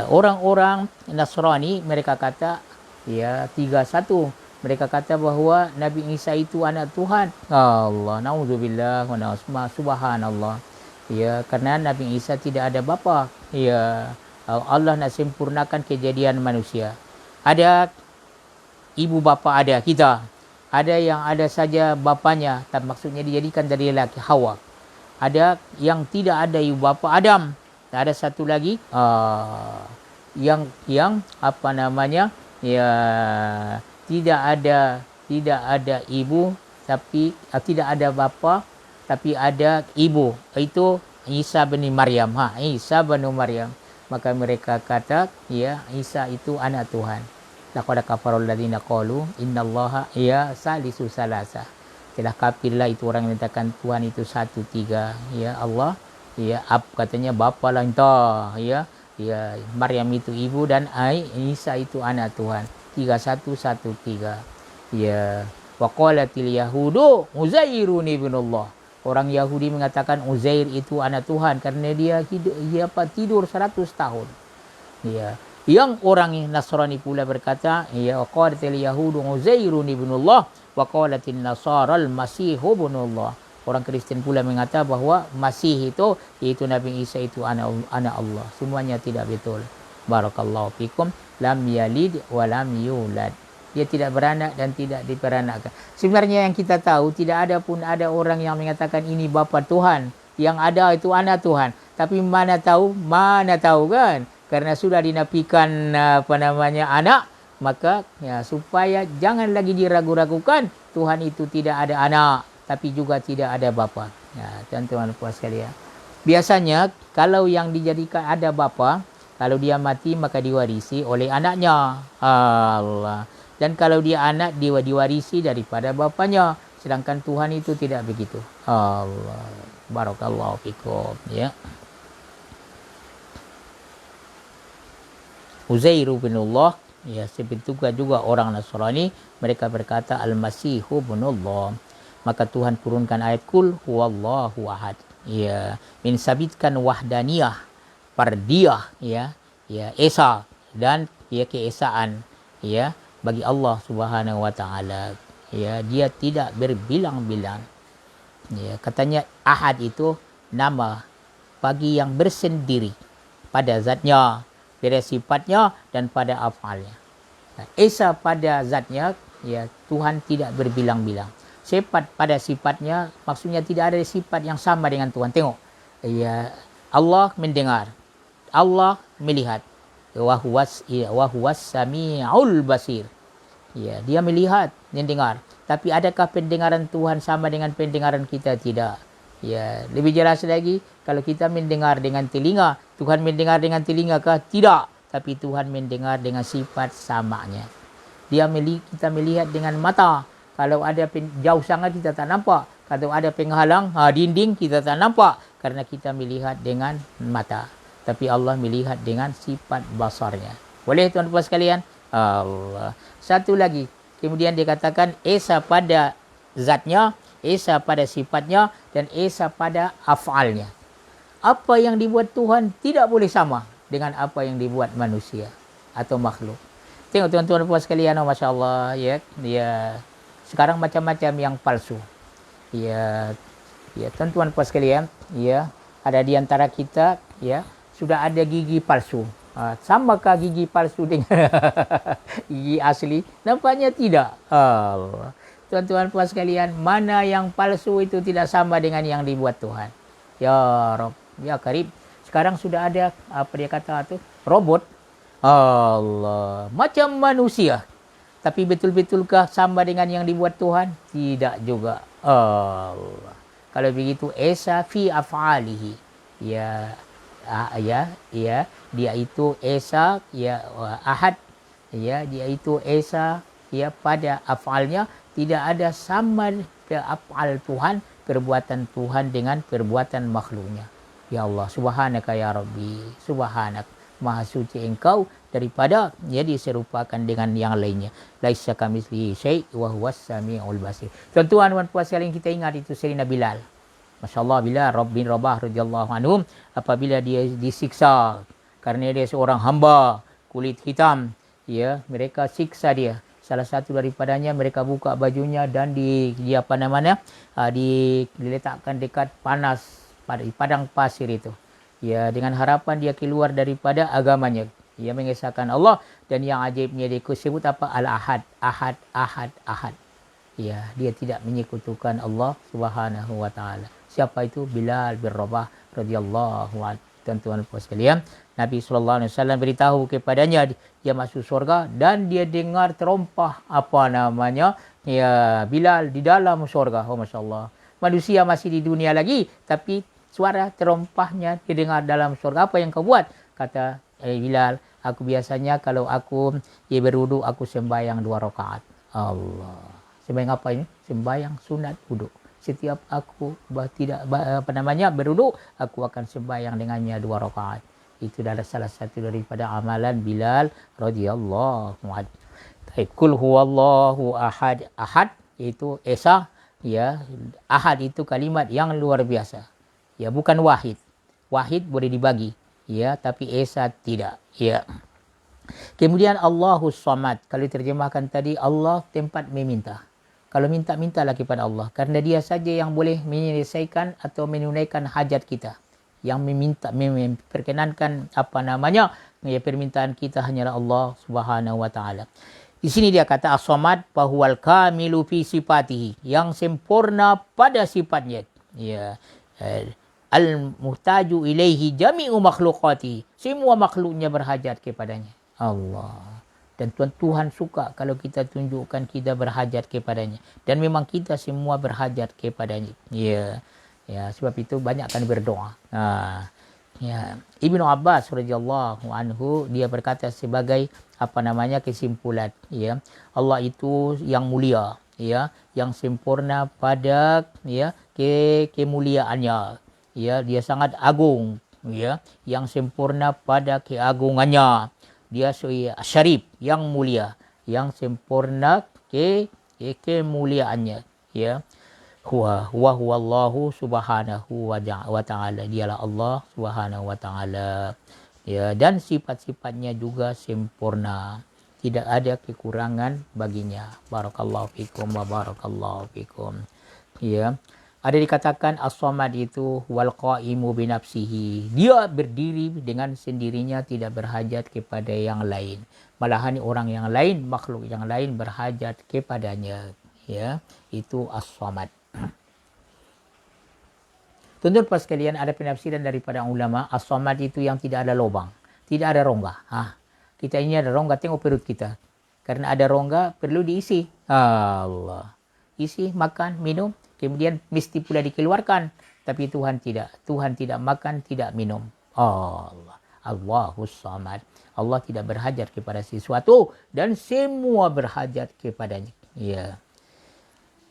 orang-orang Nasrani mereka kata, ya, 3-1. Mereka kata bahawa Nabi Isa itu anak Tuhan. Allah, naudzubillah wa na'udzubillah, subhanallah. Ya, karena Nabi Isa tidak ada bapa. Ya, Allah nak sempurnakan kejadian manusia. Ada ibu bapa ada kita. Ada yang ada saja bapanya, tak maksudnya dijadikan dari lelaki Hawa. Ada yang tidak ada ibu bapa Adam. Ada satu lagi yang apa namanya? Ya, tidak ada ibu tapi tidak ada bapa tapi ada ibu. Itu Isa bin Maryam. Isa bin Maryam. Maka mereka kata, ya, Isa itu anak Tuhan. Laqad kafarul ladzina qalu innallaha ya salisu salasa. Telah kafirlah itu orang yang mengatakan Tuhan itu satu tiga. Ya Allah, ya katanya bapa lah entah, ya. Ya, Maryam itu ibu dan Isa itu anak Tuhan. 3113. Ya, wa qalatil yahudu Uzairun ibnullah. Orang Yahudi mengatakan Uzair itu anak Tuhan karena dia tidur 100 tahun. Ya. Yang orang Nasrani pula berkata, ya qalatil yahudu Uzairun ibnullah wa qalatin nasaral masihu ibnullah. Orang Kristen pula mengatakan bahawa Masih itu iaitu Nabi Isa itu anak Allah. Semuanya tidak betul. Barakallahu fikum. Lam yalid wa lam yulad. Dia tidak beranak dan tidak diperanakkan. Sebenarnya yang kita tahu tidak ada pun ada orang yang mengatakan ini bapa Tuhan. Yang ada itu anak Tuhan. Tapi mana tahu kan? Karena sudah dinafikan anak, maka ya, supaya jangan lagi diragu-ragukan Tuhan itu tidak ada anak, tapi juga tidak ada bapa. Ya, tuan-tuan puas sekalian. Biasanya kalau yang dijadikan ada bapa, kalau dia mati maka diwarisi oleh anaknya. Allah. Dan kalau dia anak, dia diwarisi daripada bapanya. Sedangkan Tuhan itu tidak begitu. Allah. Barakallahu fikum. Ya. Uzair binullah, ya, seperti juga orang Nasrani, mereka berkata Al-Masihu binullah. Maka Tuhan turunkan ayat kul huwallahu ahad. Ya, mensabitkan wahdaniyah, fardiyah, ya, esa dan ya keesaan, ya, bagi Allah Subhanahu wa taala. Ya, dia tidak berbilang-bilang. Ya, katanya ahad itu nama bagi yang bersendiri pada zatnya, pada sifatnya dan pada afalnya. Esa pada zatnya, ya, Tuhan tidak berbilang-bilang. Sifat pada sifatnya, maksudnya tidak ada sifat yang sama dengan Tuhan. Tengok, ya, Allah mendengar, Allah melihat. Wa huwas samiul basir. Ya, dia melihat, mendengar. Tapi adakah pendengaran Tuhan sama dengan pendengaran kita? Tidak. Ya, lebih jelas lagi, kalau kita mendengar dengan telinga, Tuhan mendengar dengan telinga kah? Tidak. Tapi Tuhan mendengar dengan sifat samanya. Kita melihat dengan mata. Kalau ada jauh sangat kita tak nampak. Kalau ada penghalang, dinding kita tak nampak. Karena kita melihat dengan mata. Tapi Allah melihat dengan sifat basarnya. Boleh tuan-tuan sekalian? Allah. Satu lagi. Kemudian dikatakan esa pada zatnya, esa pada sifatnya, dan esa pada afalnya. Apa yang dibuat Tuhan tidak boleh sama dengan apa yang dibuat manusia atau makhluk. Tengok tuan-tuan puan sekalian, Masya Allah, ya, dia sekarang macam-macam yang palsu. Ya, tuan-tuan puan sekalian, ya, ada di antara kita, ya, sudah ada gigi palsu. Samakah gigi palsu dengan gigi asli? Nampaknya tidak. Tuan-tuan puan sekalian, mana yang palsu itu tidak sama dengan yang dibuat Tuhan. Ya Rob, ya Karib. Sekarang sudah ada apa dia kata tu, robot. Allah, macam manusia. Tapi betul-betulkah sama dengan yang dibuat Tuhan? Tidak juga. Allah. Kalau begitu esa fi af'alihi. Ya, dia itu esa, ya, ahad, ya, dia itu esa, ya, pada af'alnya. Tidak ada sama af'al Tuhan, perbuatan Tuhan dengan perbuatan makhluknya. Ya Allah, subhanaka ya Rabbi, subhanak, maha suci engkau daripada ya diserupakan dengan yang lainnya. Laisa kamitslihi syai' wa huwas samiul basir. Tuan-tuan dan puan sekalian, kita ingat itu Sayyidina Bilal. Masya-Allah, Bilal bin Rabah radhiyallahu anhu, apabila dia disiksa kerana dia seorang hamba kulit hitam, ya, mereka siksa dia. Salah satu daripadanya mereka buka bajunya dan diletakkan dekat panas padang pasir itu. Ya, dengan harapan dia keluar daripada agamanya. Ia mengesahkan Allah, dan yang ajaibnya dia sebut apa? Al-Ahad, Ahad, Ahad, Ahad. Ya, dia tidak menyekutukan Allah Subhanahu wa taala. Siapa itu? Bilal bin Rabah radhiyallahu anhu. Tuan-tuan puan sekalian, Nabi sallallahu alaihi wasallam beritahu kepadanya dia masuk surga, dan dia dengar terompah ya Bilal di dalam surga. Oh masyaallah. Manusia masih di dunia lagi, tapi suara terompahnya didengar dalam surga. Apa yang kau buat? Kata Bilal, aku biasanya kalau aku berwudu, aku sembahyang 2 rakaat. Allah. Sembahyang apa ini? Sembahyang sunat wudu. Setiap aku berwudu, aku akan sembahyang dengannya 2 rakaat. Itu adalah salah satu daripada amalan Bilal radhiyallahu anhu. Qul huwallahu ahad. Ahad itu esa, ya. Ahad itu kalimat yang luar biasa. Ya, bukan wahid. Wahid boleh dibagi, ya, tapi esa tidak, ya. Kemudian Allahus Samad. Kalau diterjemahkan tadi, Allah tempat meminta. Kalau minta-mintalah kepada Allah, karena dia saja yang boleh menyelesaikan atau menunaikan hajat kita. Yang memperkenankan permintaan kita hanyalah Allah Subhanahu wa taala. Di sini dia kata as-samad fahuwal kamilu fi sifatihi, yang sempurna pada sifatnya. Ya. Al-muhtaju ilaihi jami'u makhluqati. Semua makhluknya berhajat kepadanya. Allah. Dan Tuhan suka kalau kita tunjukkan kita berhajat kepadanya. Dan memang kita semua berhajat kepadanya. Ya. Ya, sebab itu banyakkan berdoa. Ya. Ibnu Abbas radhiyallahu anhu dia berkata sebagai kesimpulan, ya. Allah itu yang mulia, ya, yang sempurna pada kemuliaannya. Ya, dia sangat agung, ya, yang sempurna pada keagungannya. Dia syarif, yang mulia, yang sempurna kemuliaannya, ya. Huwallahu subhanahu wa ta'ala. Dialah Allah subhanahu wa ta'ala. Ya, dan sifat-sifatnya juga sempurna. Tidak ada kekurangan baginya. Barakallahu fikum wa barakallahu fikum. Ya. Ada dikatakan as-samad itu wal qaimu bi nafsihi. Dia berdiri dengan sendirinya, tidak berhajat kepada yang lain. Malahan orang yang lain, makhluk yang lain berhajat kepadanya. Ya, itu as-samad. Tuan-tuan puan sekalian, ada penafsiran daripada ulama, as-samad itu yang tidak ada lubang, tidak ada rongga. Kita ini ada rongga, tengok perut kita. Karena ada rongga, perlu diisi. Allah. Isi, makan, minum, kemudian mesti pula dikeluarkan. Tapi Tuhan tidak. Tuhan tidak makan, tidak minum. Allah. Allahus samad. Allah tidak berhajat kepada sesuatu, dan semua berhajat kepadanya. Ya.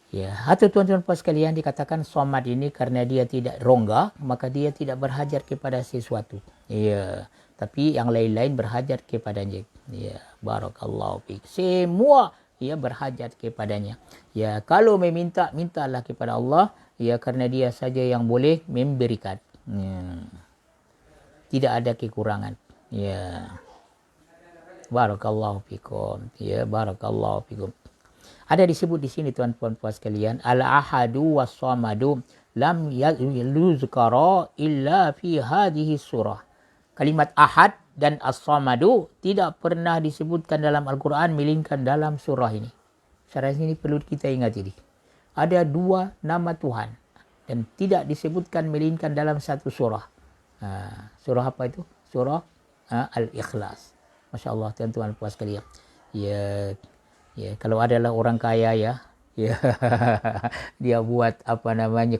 Ya, atau tuan-tuan puan sekalian, dikatakan samad ini karena dia tidak rongga, maka dia tidak berhajat kepada sesuatu. Ya, tapi yang lain-lain berhajat kepadanya. Ya, barakallahu fiik. Semua berhajat kepadanya. Ya, kalau meminta, mintalah kepada Allah, ya, karena dia saja yang boleh memberikan. Ya. Tidak ada kekurangan. Ya. Barakallahu fiikum. Ya, barakallahu fiikum. Ada disebut di sini tuan-tuan puan sekalian, al-ahadu was-samadu lam yuzkara illa fi hadhihi surah. Kalimat ahad dan as-samadu tidak pernah disebutkan dalam Al-Quran melainkan dalam surah ini. Surah ini perlu kita ingat ini. Ada 2 nama Tuhan dan tidak disebutkan melainkan dalam satu surah. Surah apa itu? Surah Al-Ikhlas. Masya Allah tuan-tuan puan sekalian. Ya, kalau adalah orang kaya ya, dia buat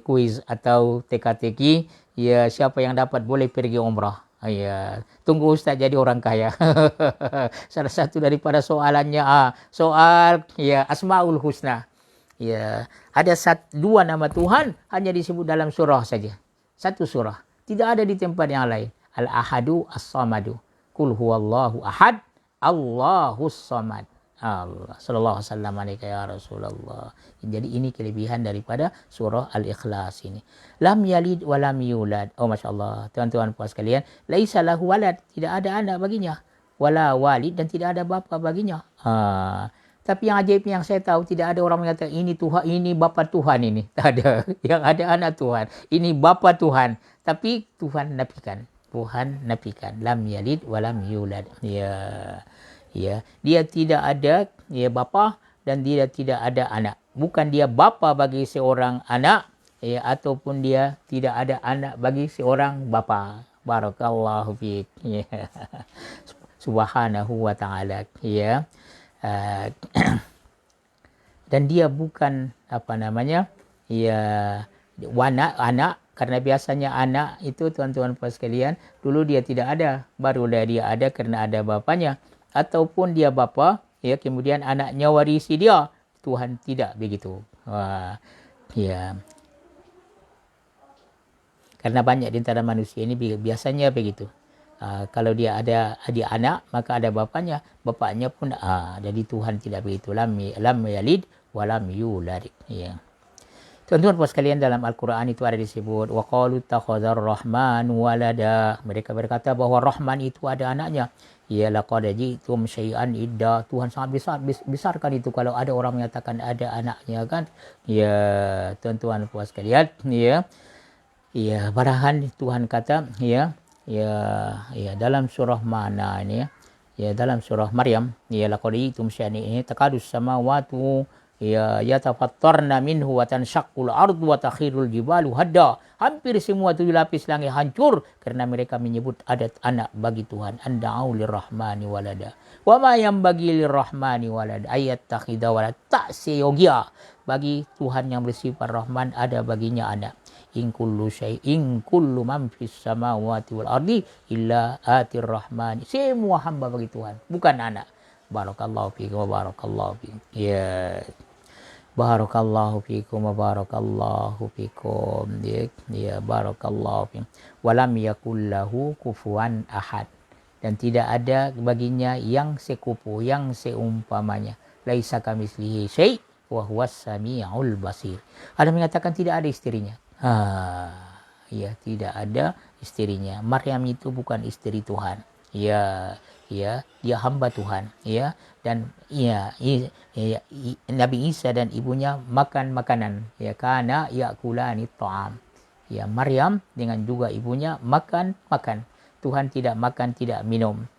kuis atau teka-teki, ya, siapa yang dapat boleh pergi umrah. Ya, tunggu Ustaz jadi orang kaya. Salah satu daripada soalannya soal Asmaul Husna. Ya, ada 2 nama Tuhan hanya disebut dalam surah saja. Satu surah. Tidak ada di tempat yang lain. Al-Ahadu As-Samadu. Qul huwallahu ahad, Allahus samad. Allah sallallahu alaihi wasallam ya Rasulullah. Jadi ini kelebihan daripada surah Al-Ikhlas ini. Lam yalid wa lam yulad. Oh masyaallah, tuan-tuan puan sekalian, laisa lahu walad, tidak ada anak baginya. Wala walid, dan tidak ada bapa baginya. Tapi yang ajaibnya yang saya tahu, tidak ada orang mengatakan ini Tuhan, ini bapa Tuhan ini. Tak ada. Yang ada anak Tuhan. Ini bapa Tuhan. Tapi Tuhan nafikan. Tuhan nafikan. Lam yalid wa lam yulad. Ya. Ya. Dia tidak ada ya bapa dan dia tidak ada anak. Bukan dia bapa bagi seorang anak ya, ataupun dia tidak ada anak bagi seorang bapa. Barakallahu fiik. Ya. Subhanahu wa ta'ala. Ya. Dan dia bukan ya anak, karena biasanya anak itu tuan-tuan puan sekalian dulu dia tidak ada, barulah dia ada karena ada bapanya, ataupun dia bapa ya kemudian anaknya warisi dia. Tuhan tidak begitu. Ya. Karena banyak di antara manusia ini biasanya begitu. Kalau dia ada anak, maka ada bapaknya pun jadi Tuhan tidak begitu. Lam yalid wa lam yulad. Ya. Tuan-tuan puan sekalian, dalam Al-Quran itu ada disebut wa qalu takhadzar rahmanu walada. Mereka berkata bahawa Rahman itu ada anaknya. Ya laqad ji'tum syai'an idda. Tuhan sangat besarkan itu kalau ada orang menyatakan ada anaknya kan. Ya, tuan-tuan puan sekalian, ya. Ya, barahan Tuhan kata ya dalam surah mana ini ya dalam surah Maryam ya laqad ji'tum syai'an ini takadus samawati ya yatafattarna minhu wa tanshaqqul ardu wa takhirul jibalu hadda. Hampir semua 7 lapis langit hancur kerana mereka menyebut ada anak bagi Tuhan. Anda'u lirrahmani walada wa ma yanbaghi lirrahmani walada ayat takhidha walad. Tak seyogia bagi Tuhan yang bersifat Rahman ada baginya anak. In kullu man fis samawati wal ardi illa atir rahmani. Semua hamba bagi Tuhan, bukan anak. Barakallahu fiikum wa barakallahu fiikum. Ya. Barakallahu fiikum wa barakallahu fiikum. Ya, barakallahu fiikum. Walam yakul lahu kufuwan ahad. Dan tidak ada baginya yang sekupu, yang seumpamanya. Laisa kamitslihi syai' wa huwas samiul basir. Ada mengatakan tidak ada isterinya. Ya, tidak ada isterinya. Maryam itu bukan isteri Tuhan. Ya, dia hamba Tuhan, ya. Dan Nabi Isa dan ibunya makan makanan, ya, kana yakulani ta'am. Ya, Maryam dengan juga ibunya makan. Tuhan tidak makan, tidak minum.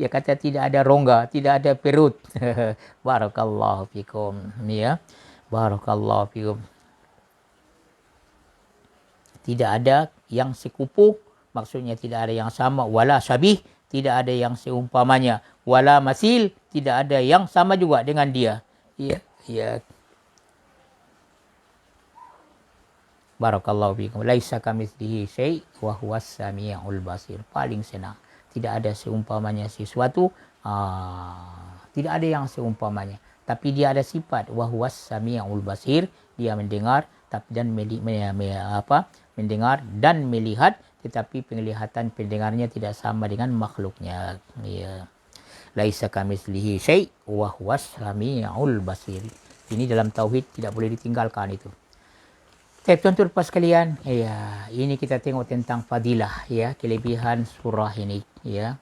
Dia kata tidak ada rongga, tidak ada perut. Barakallahu fikum, ya. Barakallahu fikum. Tidak ada yang sekupu, maksudnya tidak ada yang sama, wala syabih, tidak ada yang seumpamanya, wala masil, tidak ada yang sama juga dengan dia. Ya. Barakallahu fiikum. Laisa kamitslihi syai' wa huwas samiul basir. Paling senang. Tidak ada seumpamanya sesuatu, tidak ada yang seumpamanya. Tapi dia ada sifat wa huwas samiul basir, dia mendengar dan mendengar dan melihat, tetapi pendengarnya tidak sama dengan makhluknya. Ya. Laisa kamitslihi syai' wa huwas samiul basir. Ini dalam tauhid tidak boleh ditinggalkan itu. Tuan-tuan puan sekalian, ya, ini kita tengok tentang fadilah, ya, kelebihan surah ini, ya.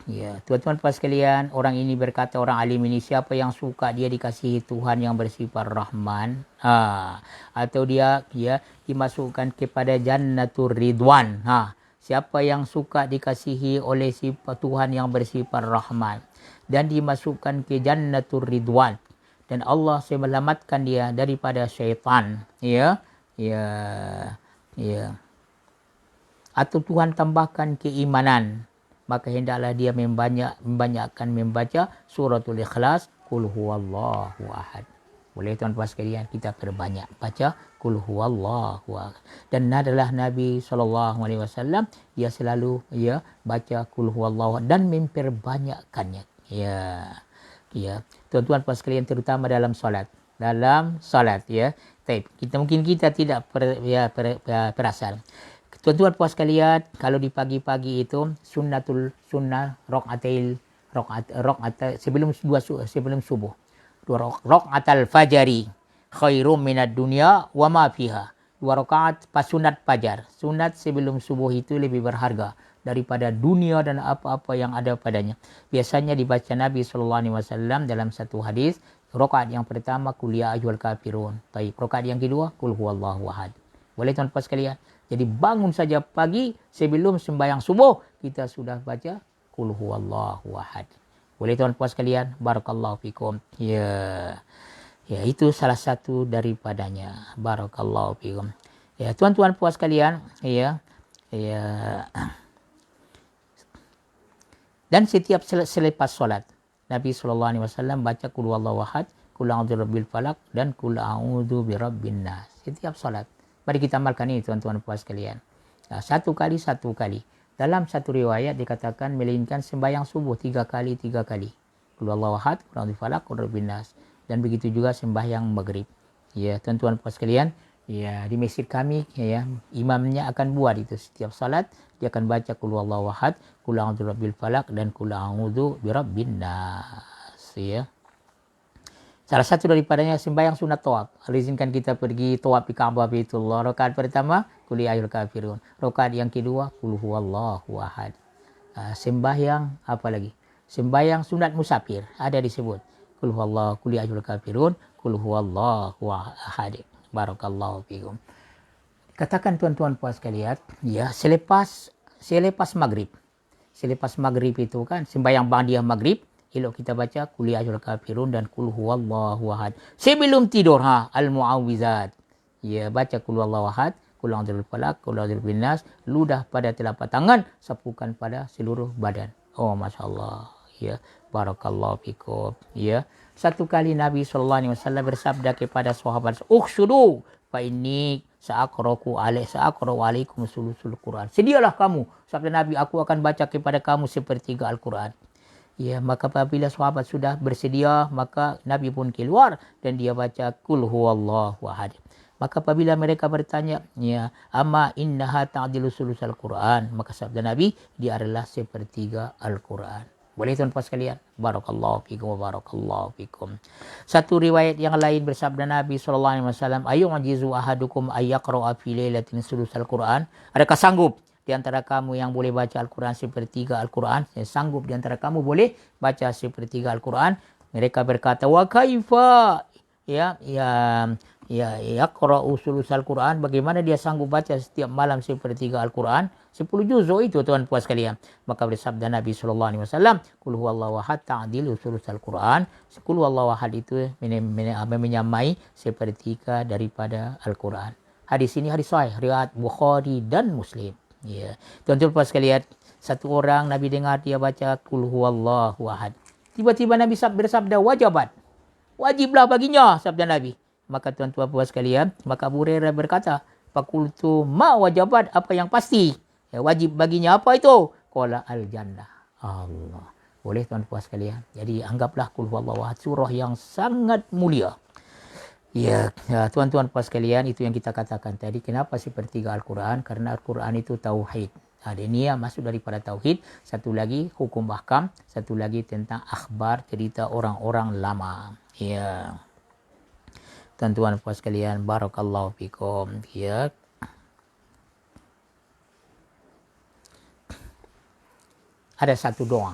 Ya, tuan-tuan puan sekalian, orang ini berkata, orang alim ini, siapa yang suka dia dikasihi Tuhan yang bersifat Rahman, atau dia dimasukkan kepada Jannatur Ridwan. Siapa yang suka dikasihi oleh sifat Tuhan yang bersifat Rahman dan dimasukkan ke Jannatur Ridwan, dan Allah selamatkan dia daripada syaitan, ya. Atau Tuhan tambahkan keimanan, maka hendaklah dia membanyakkan membaca suratul Ikhlas, Qul huwallahu ahad. Boleh tuan-tuan sekalian, kita perbanyak baca Qul huwallahu ahad. Dan adalah Nabi SAW, dia selalu baca Qul huwallahu ahad dan memperbanyakkannya. Ya. Tuan-tuan puan sekalian, terutama dalam solat. Ya. Kita tidak perasan. Tuan-tuan puan sekalian, kalau di pagi-pagi itu sunnah rakaat sebelum subuh. 2 rakaatal fajri khairum minad dunya wa ma fiha. 2 rakaat pas sunat fajar. Sunat sebelum subuh itu lebih berharga daripada dunia dan apa-apa yang ada padanya. Biasanya dibaca Nabi SAW dalam satu hadis, rakaat yang pertama qul ya ayyuhal kafirun. Baik, rakaat yang kedua qul huwallahu ahad. Boleh tuan-tuan sekalian? Jadi bangun saja pagi sebelum sembahyang subuh kita sudah baca qul huwallahu ahad. Boleh tuan-tuan sekalian? Barakallahu fikum. Ya. Ya, itu salah satu daripadanya. Barakallahu fikum. Ya, tuan-tuan puas sekalian, ya. Ya. Dan setiap selepas solat, Nabi SAW baca qul huwallahu ahad, qul a'udzu birabbil falaq dan qul a'udzu birabbin nas. Setiap solat. Mari kita amalkan ini tuan-tuan puas sekalian. Nah, satu kali. Dalam satu riwayat dikatakan melainkan sembahyang subuh 3 kali. Qul huwallahu ahad, qul a'udzu birabbil falaq, qul birabbin nas. Dan begitu juga sembahyang maghrib. Ya, tuan-tuan puas sekalian, ya di masjid kami ya imamnya akan buat itu setiap salat dia akan baca qul huwallahu ahad, qul a'udzu birabbil falaq dan qul a'udzu birabbin nas ya. Salah satu daripadanya sembahyang sunat tawaf. Izinkan kita pergi tawaf di Ka'bah Baitullah. Rakaat pertama qul ya ayyuhal kafirun. Rakaat yang kedua qul huwallahu ahad. Sembahyang apa lagi? Sembahyang sunat musafir ada disebut. Qul huwallahu qul ya ayyuhal kafirun, qul huwallahu ahad. Barakallahu fikum. Katakan tuan-tuan puas sekalian, ya selepas maghrib. Selepas maghrib itu kan sembahyang ba'diyah maghrib, elok kita baca qul ya ayyuhal kafirun dan qul huwallahu ahad. Sebelum tidur al-mu'awwizat. Ya baca qul huwallahu ahad, qul a'udzu birabbil falaq, qul a'udzu birabbin nas, ludah pada telapak tangan, sapukan pada seluruh badan. Oh masyaallah. Ya, barakallahu fikum. Ya, satu kali Nabi SAW bersabda kepada sahabat, "Ukhshudu fa inni sa'aqra'u alaikum sulusul Quran." Sedialah kamu, sabda Nabi, aku akan baca kepada kamu sepertiga Al-Quran. Ya, maka apabila sahabat sudah bersedia, maka Nabi pun keluar dan dia baca qul huwallahu ahad. Maka apabila mereka bertanya, ya, amma innaha ta'dilu sulusal Quran, maka sabda Nabi, dia adalah sepertiga Al-Quran. Boleh tuan-tuan sekalian? Barakallahu fikum wa barakallahu fikum. Satu riwayat yang lain bersabda Nabi SAW, ayyu'jizu ahadukum ayyaqra'a fi lailatin sulusal Quran. Adakah sanggup di antara kamu yang boleh baca Al-Quran sepertiga Al-Quran? Sanggup di antara kamu boleh baca sepertiga Al-Quran? Mereka berkata, wa kaifa yaqra'u sulusal Quran. Bagaimana dia sanggup baca setiap malam sepertiga Al-Quran? 10 juzuk itu tuan-tuan sekalian. Maka bersabda Nabi SAW, qul huwallahu ahad ta'dilu sulusal Quran. Qul huwallahu ahad itu menyamai sepertiga daripada Al-Quran. Hadis ini hadis sahih riwayat Bukhari dan Muslim. Ya, tuan-tuan sekalian, satu orang Nabi dengar dia baca qul huwallahu ahad. Tiba-tiba Nabi bersabda wajiblah baginya, sabda Nabi. Maka tuan-tuan puas sekalian, maka Abu Hurairah berkata, faqultu ma wajabat, apa yang pasti? Ya, wajib baginya apa itu? Qala al-jannah. Allah. Boleh tuan puas sekalian. Jadi anggaplah qul huwallahu ahad surah yang sangat mulia. Ya, tuan-tuan puas sekalian, itu yang kita katakan tadi. Kenapa sepertiga Al-Quran? Karena Al-Quran itu tauhid. Ada niat masuk daripada tauhid. Satu lagi hukum ahkam. Satu lagi tentang akhbar, cerita orang-orang lama. Ya. Tuan-tuan puas sekalian, barakallahu fikum. Ya. Ada satu doa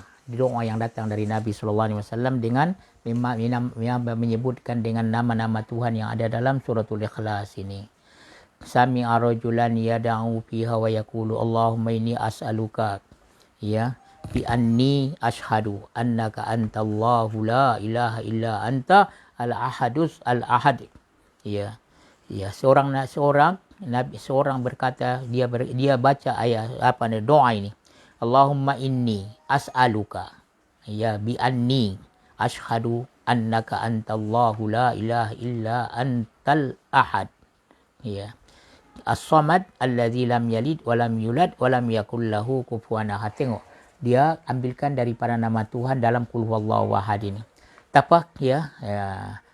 yang datang dari Nabi SAW dengan menyebutkan dengan nama-nama Tuhan yang ada dalam suratul Ikhlas ini. Sami'a rajulan yada'u fiha wa yaqulu Allahumma inni as'aluka ya bi anni ashhadu annaka antallahu la ilaha illa anta al-ahadus al-ahad. Ya. Ya, seorang berkata, dia baca ayat doa ini. Allahumma inni as'aluka ya bi anni ashhadu annaka antallahu la ilaha illa antal ahad. Ya. As-samad alladzi lam yalid wa lam yulad wa lam yakul lahu kufuwan ahad. Tengok, dia ambilkan daripada nama Tuhan dalam qul huwallahu ahad ini. Tapak ya,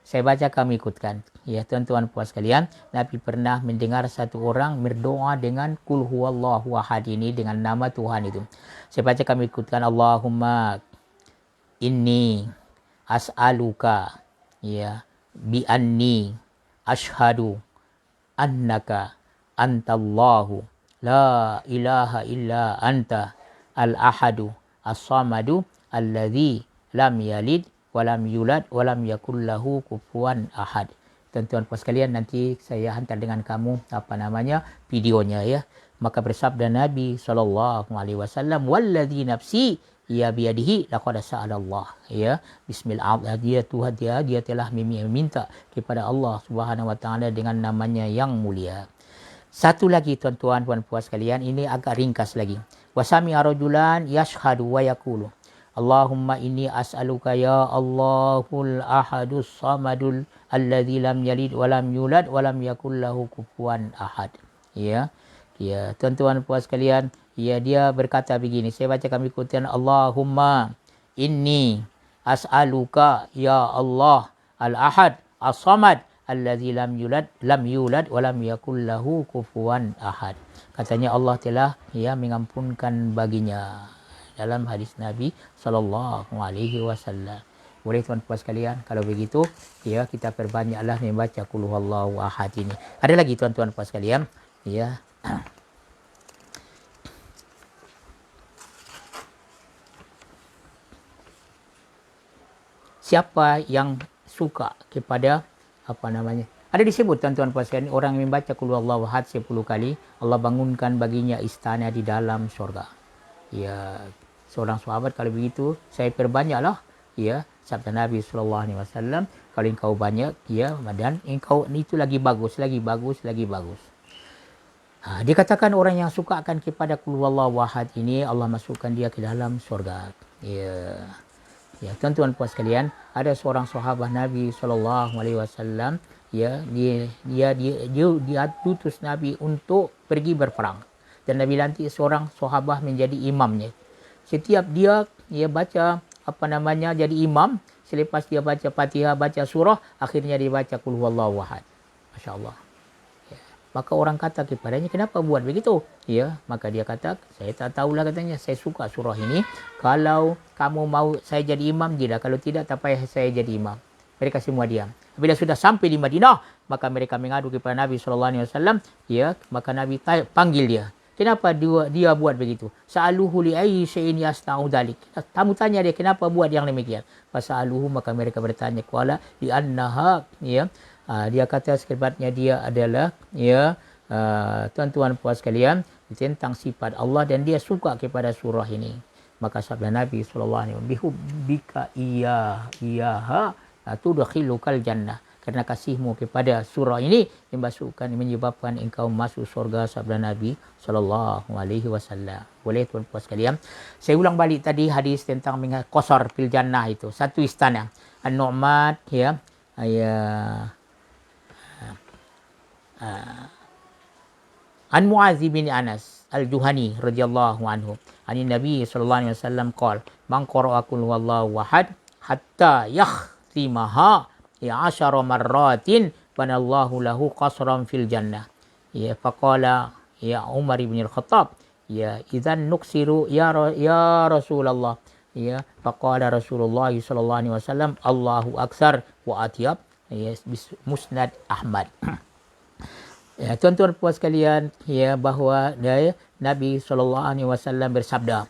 saya baca, kami ikutkan. Ya, tuan-tuan puas sekalian, Nabi pernah mendengar satu orang berdoa dengan qul huwallahu ahad ini dengan nama Tuhan itu. Saya baca, kami ikutkan. Allahumma inni as'aluka ya bi anni ashhadu annaka antallahu la ilaha illa anta al-ahadu as-samadu alladzi lam yalid walam yulad walam yakul lahu kufuwan ahad. Tuan-tuan puan sekalian, nanti saya hantar dengan kamu videonya ya. Maka bersabda Nabi SAW, walladzi nafsi ya biyadihi laqad sa'alallah ya. Bismillah, dia Tuhan dia telah meminta kepada Allah Subhanahu wa taala dengan namanya yang mulia. Satu lagi tuan-tuan puan puan sekalian, ini agak ringkas lagi. Wasami rajulan yashhadu wa yaqulu Allahumma inni as'aluka ya Allahul ahadus samadul alladzi lam yalid wa lam yulad wa lam yakul lahu kufuwan ahad. Ya. Ya, tuan-tuan puan sekalian, ya, dia berkata begini, saya baca kami kutipan, Allahumma inni as'aluka ya Allah al-ahad as-samad alladzi lam yulad wa lam yakul lahu kufuwan ahad. Katanya Allah telah mengampunkan baginya dalam hadis Nabi sallallahu alaihi wasallam. Boleh tuan-tuan sekalian, kalau begitu ya kita perbanyaklah membaca qul huwallahu ahad ini. Ada lagi tuan-tuan puan sekalian, ya. Siapa yang suka kepada ada disebut tuan-tuan puan sekalian, orang yang membaca qul huwallahu ahad 10 kali, Allah bangunkan baginya istana di dalam surga. Ya, seorang sahabat kalau begitu saya perbanyaklah ya sabda Nabi sallallahu alaihi wasallam, kalau engkau banyak ya dan engkau itu lagi bagus. Dikatakan orang yang suka akan kepada qul huwallahu ahad ini, Allah masukkan dia ke dalam surga. Ya. Ya, tuan-tuan puan sekalian, ada seorang sahabat Nabi sallallahu alaihi wasallam ya, dia diutus Nabi untuk pergi berperang. Dan Nabi lantik seorang sahabat menjadi imamnya. Setiap dia baca jadi imam, selepas dia baca Fatihah, baca surah, akhirnya dia baca qul huwallahu ahad. Masya-Allah. Ya. Maka orang kata kepadanya, kenapa buat begitu? Ya, maka dia kata, saya tak tahulah katanya, saya suka surah ini. Kalau kamu mau saya jadi imam, tidak. Kalau tidak, tak payah saya jadi imam. Mereka semua diam. Bila sudah sampai di Madinah, maka mereka mengadu kepada Nabi SAW. Ya, maka Nabi panggil dia. Kenapa dia buat begitu? Sa'aluhu li'ayyi syai'in yasna'u dzalik. Tamu tanya dia, kenapa buat yang demikian? Fasa'aluhu, maka mereka bertanya, qala li'annaha, ya. Dia kata sebabnya dia adalah tuan-tuan puan sekalian, tentang sifat Allah dan dia suka kepada surah ini. Maka sabda Nabi sallallahu alaihi wasallam, bihubbika iyaha tudkhilukal jannah. Karena kasihmu kepada surah ini menyebabkan engkau masuk surga, sabda Nabi sallallahu alaihi wasallam. Boleh tuan puan sekalian, saya ulang balik tadi hadis tentang qasar fil jannah itu, satu istana. An-Nu'man An Mu'adz bin Anas Al-Juhani radhiyallahu anhu, ani Nabi sallallahu alaihi wasallam qala, man qara'a qul huwallahu ahad hatta yakhtimaha 10 marratin banallahu lahu qasran fil jannah. Ya, faqala ya Umar bin Al-Khattab, ya idzan nuksiru ya Rasulullah. Ya, faqala Rasulullah sallallahu alaihi wasallam, Allahu aksar wa atyab. Ya, Musnad Ahmad. Ya, tuan-tuan puan sekalian, ya, bahawa Nabi sallallahu alaihi wasallam bersabda,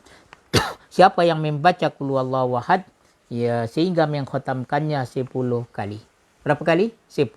siapa yang membaca qul huwallahu ahad ya sehingga mengkhatamkannya 10 kali. Berapa kali? 10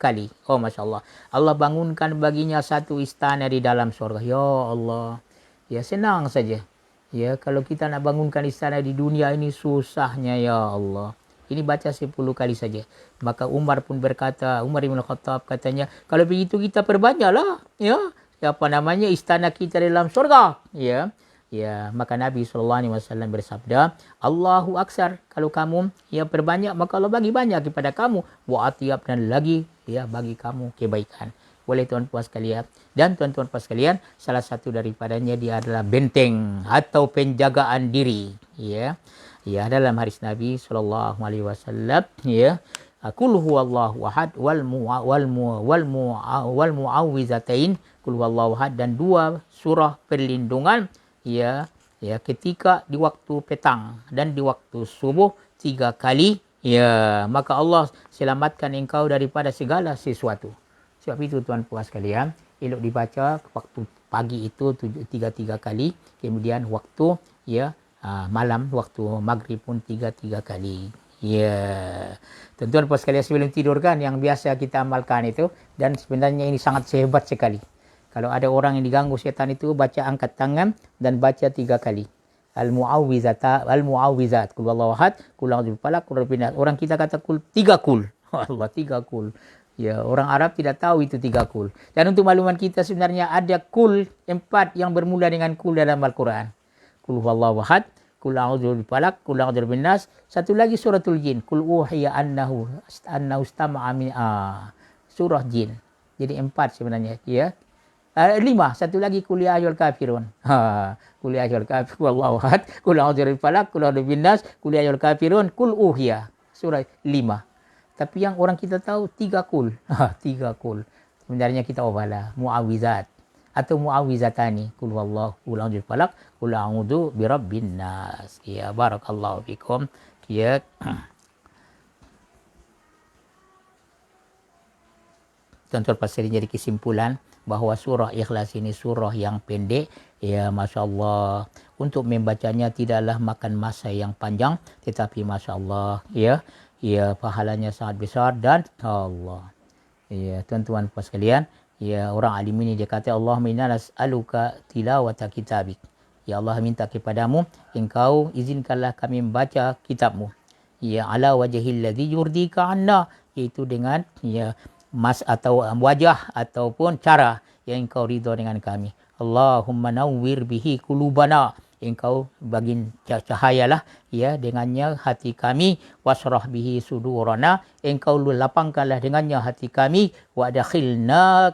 kali. Oh, masya-Allah. Allah bangunkan baginya satu istana di dalam surga. Ya Allah. Ya, senang saja. Ya, kalau kita nak bangunkan istana di dunia ini susahnya, ya Allah. Ini baca 10 kali saja. Maka Umar pun berkata, Umar bin Khattab katanya, kalau begitu kita perbanyaklah, ya. Istana kita dalam surga, ya. Ya, maka Nabi SAW bersabda, Allahu aksar, kalau kamu perbanyak, maka Allah bagi banyak kepada kamu, wa atiyab, dan lagi bagi kamu kebaikan. Boleh tuan puan sekalian. Dan tuan-tuan puan sekalian, salah satu daripadanya dia adalah benteng atau penjagaan diri, ya. Ya, dalam hadis Nabi sallallahu alaihi wasallam, ya, qul huwallahu ahad wal muawwizatain, qul huwallahu ahad, dan 2 surah perlindungan, ya, ketika di waktu petang dan di waktu subuh 3 kali, ya, maka Allah selamatkan engkau daripada segala sesuatu. Sebab itu tuan puan sekalian, elok dibaca waktu pagi itu 3 kali, kemudian waktu malam waktu maghrib pun 3 kali. Tuan-tuan puan sekalian, sebelum tidur kan yang biasa kita amalkan itu, dan sebenarnya ini sangat hebat sekali. Kalau ada orang yang diganggu syaitan itu, baca angkat tangan dan baca 3 kali. Al-mu'awwizat, kul wallahu ahad, kul a'udzu birabbil falaq, kul rabbin nas. Orang kita kata kul 3 kul. Allah, 3 kul. Ya, orang Arab tidak tahu itu 3 kul. Dan untuk makluman kita, sebenarnya ada kul 4 yang bermula dengan kul dalam Al-Quran. Kul huwallahu ahad, kul a'udzu birabbil falaq, kul a'udzu birabbin nas. Satu lagi suratul jin, kul uhiya annahu istama'a min surah jin. Jadi 4 sebenarnya, ya. 5, satu lagi kul ya ayyuhal kafirun. Kul ya ayyuhal kafirun, wallahu ahad, kul a'udzu birabbil falaq, kul a'udzu birabbin nas, kul ya ayyuhal kafirun, kul uhiya. Surah 5. Tapi yang orang kita tahu 3 kul. 3 kul. Sebenarnya kita obalah muawizat atau muawizatani. Kul wallahu, kul a'udzu birabbil falaq, kul a'udzu birabbin nas. Ya, barakallahu fikum. Ya. Tuan-tuan pasal jadi kesimpulan bahawa surah Ikhlas ini surah yang pendek. Ya, Masya Allah. Untuk membacanya tidaklah makan masa yang panjang, tetapi Masya Allah, pahalanya sangat besar dan Allah. Ya, tuan-tuan puan sekalian, ya, orang alim ini dia kata, Allahumma inna nas'aluka tilawata kitabik. Ya Allah, minta kepadamu, engkau izinkanlah kami membaca kitabmu. Ya, ala wajhil ladzi yurdika anna, iaitu dengan atau wajah ataupun cara yang engkau ridha dengan kami. Allahumma nawwir bihi qulubana, engkau bagi cahayalah dengannya hati kami, wasrah bihi sudurana, engkau lapangkanlah dengannya hati kami, wa adkhilna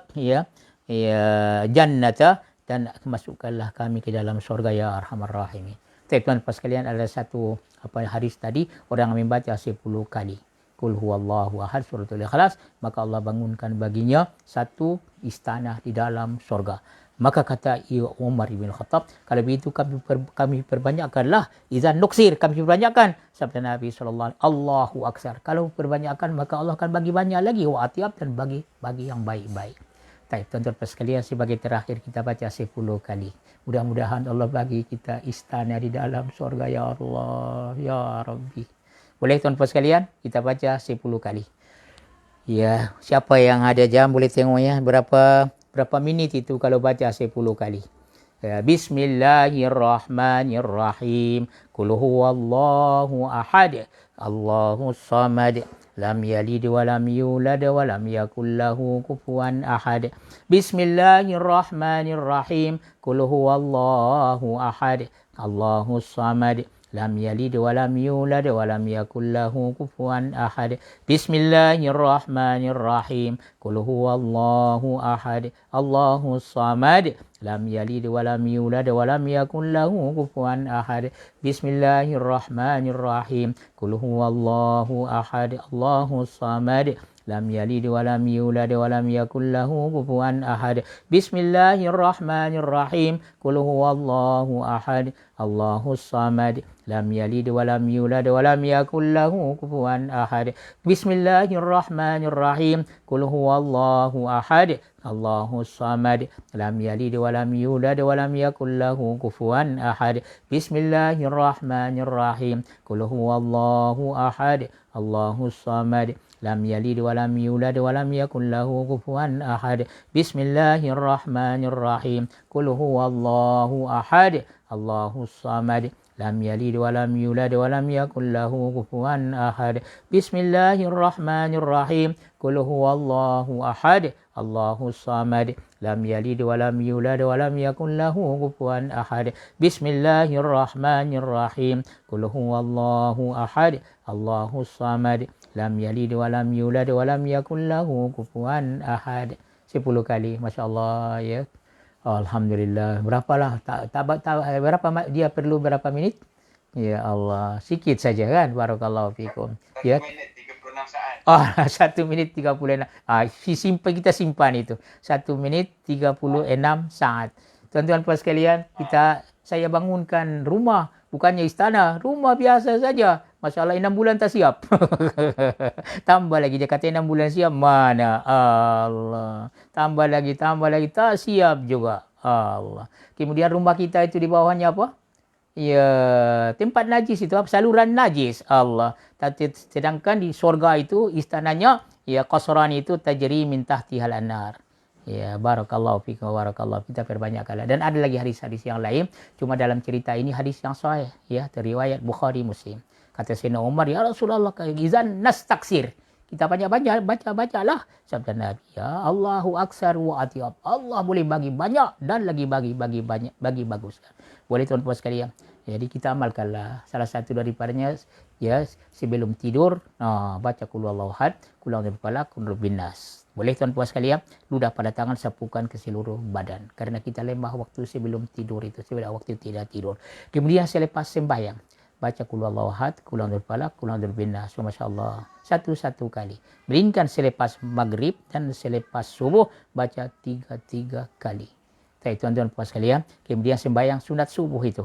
jannata, dan masukkanlah kami ke dalam surga ya arhamar rahimin. Tuan-tuan sekalian, ada satu hadis tadi, orang yang membaca 10 kali Qul huwallahu ahad suratul Ikhlas, maka Allah bangunkan baginya satu istana di dalam surga. Maka kata Umar bin Khattab, kalau begitu kami perbanyakkanlah, izan nuksir, kami perbanyakkan. Sabda Nabi SAW, Allahu Akbar. Kalau perbanyakkan, maka Allah akan bagi banyak lagi. Wa atiab, dan bagi yang baik-baik. Baik, tuan-tuan sekalian, sebagai terakhir kita baca 10 kali. Mudah-mudahan Allah bagi kita istana di dalam surga, ya Allah, ya Rabbi. Boleh tuan-tuan sekalian, kita baca 10 kali. Ya, siapa yang ada jam boleh tengok ya, berapa minit itu kalau baca 10 kali. Ya, Bismillahirrahmanirrahim. Qul huwallahu ahad, Allahus samad, lam yalid wa lam yulad wa lam yakul lahu kufuwan ahad. Bismillahirrahmanirrahim. Qul huwallahu ahad, Allahus samad, lam yalid wa lam yulad wa lam yakul lahu kufuwan ahad. Bismillahirrahmanirrahim. Qul huwallahu ahad, Allahus samad, lam yalid wa lam yulad wa lam yakul lahu kufuwan ahad. Bismillahirrahmanirrahim. Qul huwallahu ahad, Allahus samad, lam yalid wa lam yulad wa lam yakul lahu kufuwan ahad. Bismillahirrahmanirrahim. Qul huwallahu ahad, Allahus samad, lam yalid wa lam yulad wa lam yakul lahu kufuwan ahad. Bismillahirrahmanirrahim. Qul huwallahu ahad, Allahus samad, lam yalid wa lam yulad wa lam yakul lahu kufuwan ahad. Bismillahirrahmanirrahim. Qul huwallahu ahad, Allahus samad, lam yalid wa lam yulad wa lam yakul lahu kufuwan ahad. Bismillahirrahmanirrahim. Qul huwallahu ahad, Allahus samad, lam yalid wa lam yulad wa lam yakul lahu kufuwan ahad. Bismillahirrahmanirrahim. Qul huwallahu ahad, Allahus samad, lam yalid wa lam yulad wa lam yakul lahu kufuwan ahad. Bismillahirrahmanirrahim. Qul huwallahu ahad, Allahus samad, lam yalid wa lam yulad wa lam yakul lahu kufuwan ahad. 10 kali, masya-Allah ya. Alhamdulillah. Berapalah? Berapa dia perlu berapa minit? Ya Allah, sikit saja kan. Barakallahu fikum. Ya. 1 minit 36 saat. 1 minit 36. Kita simpan itu. 1 minit 36 saat. Tuan-tuan puan sekalian, saya bangunkan rumah, bukannya istana, rumah biasa saja. Masya Allah 6 bulan tak siap. Tambah lagi dia kata 6 bulan siap. Mana Allah. Tambah lagi tak siap juga. Allah. Kemudian rumah kita itu di bawahnya apa? Ya, tempat najis itu apa? Saluran najis. Allah. Sedangkan di surga itu istananya ya qasran itu tajri min tahtihal anar. Ya, barakallahu fikum wa barakallahu. Kita perbanyakkanlah. Dan ada lagi hadis-hadis yang lain. Cuma dalam cerita ini hadis yang sahih ya, riwayat Bukhari Muslim. Kata Sayyidina Umar, ya Rasulullah, izan nas taksir. Kita bacalah sabda Nabi. Ya Allahu aksar wa atiyab. Allah boleh bagi banyak dan lagi bagi banyak, bagi bagus. Boleh tuan-tuan sekalian. Jadi kita amalkanlah. Salah satu daripadanya ya sebelum tidur baca qul huwallahu ahad, qul a'udzu birabbil falaq, qul rabbin nas. Boleh tuan-tuan sekalian, ludah pada tangan sapukan ke seluruh badan. Karena kita lemah waktu sebelum tidur itu, sebelum waktu tidak tidur. Kemudian selepas sembahyang, baca qul huwallahu ahad, qul a'udzu birabbil falaq, qul a'udzu birabbin nas. Masyaallah. Satu-satu kali. Berikan selepas maghrib dan selepas subuh baca 3 kali. Baik tuan-tuan puan sekalian, kemudian sembahyang sunat subuh itu.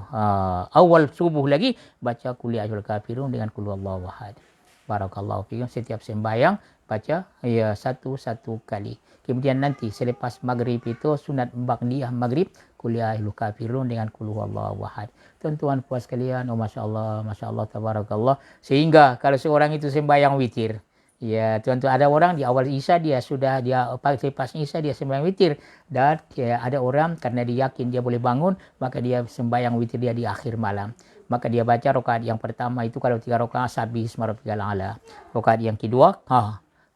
Awal subuh lagi baca qul ya ayyuhal kafirun dengan qul huwallahu ahad. Barakallahu fikum. Setiap sembahyang baca ya satu kali. Kemudian nanti selepas maghrib itu sunat ba'diyah maghrib qul ya ayyuhal kafirun dengan qul huwallahu ahad. Tuan-tuan puan sekalian, masya-Allah tabarakallah. Sehingga kalau seorang itu sembahyang witir, ya tuan-tuan, ada orang di awal Isya dia lepas Isya dia sembahyang witir, dan ya, ada orang karena dia yakin dia boleh bangun, maka dia sembahyang witir dia di akhir malam. Maka dia baca rakaat yang pertama itu kalau 3 rakaat sabih isma rabbikal a'la. Rakaat yang kedua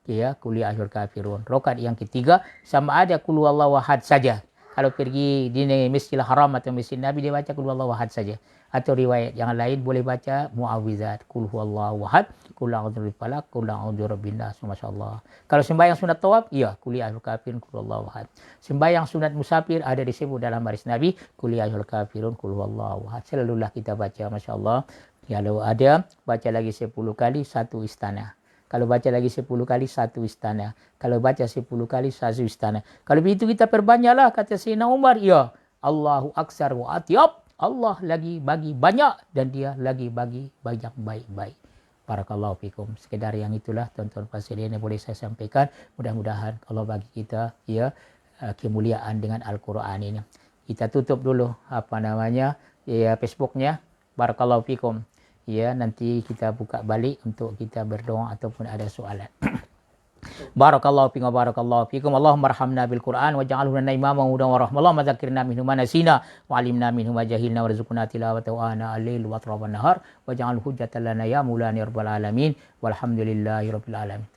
ya qul ya ayyuhal kafirun. Rakaat yang ketiga sama ada qul huwallahu ahad saja. Kalau pergi di Masjidil Haram atau Masjid Nabi dia baca qul huwallahu ahad saja. Atau riwayat yang lain boleh baca muawwizat, qul huwallahu ahad, qul a'udzu birabbil falaq, qul a'udzu birabbin nas. Masyaallah. Kalau sembahyang sunat tawaf, ya qul ya ayyuhal kafirun, qul huwallahu ahad. Sembahyang sunat musafir ada disebut dalam hadis Nabi, qul ya ayyuhal kafirun, qul huwallahu ahad. Selalulah kita baca, masyaallah. Kalau ada baca lagi 10 kali satu istana. Kalau baca lagi 10 kali satu istana. Kalau baca 10 kali satu istana. Kalau begitu kita perbanyaklah, kata Sayyidina Umar, ya Allahu aksar wa atyab. Allah lagi bagi banyak dan dia lagi bagi banyak baik-baik. Barakallahu fikum. Sekedar yang itulah tuan-tuan pasien yang boleh saya sampaikan. Mudah-mudahan Allah bagi kita ya kemuliaan dengan Al-Quran ini. Kita tutup dulu Facebooknya. Barakallahu fikum. Ya, nanti kita buka balik untuk kita berdoa ataupun ada soalan. Barakallahu fikum wa barakallahu fikum. Allahumma arhamna bil Qur'an waj'alhu lana imaman wa hudan wa rahmah. Allahumma dzakkirna minhu ma nasina wa 'allimna minhu ma jahilna warzuqna tilawatahu ana al-lail wa atrafan nahar waj'alhu hujjatan lana ya maulana ya rabbal alamin. Walhamdulillahi rabbil alamin.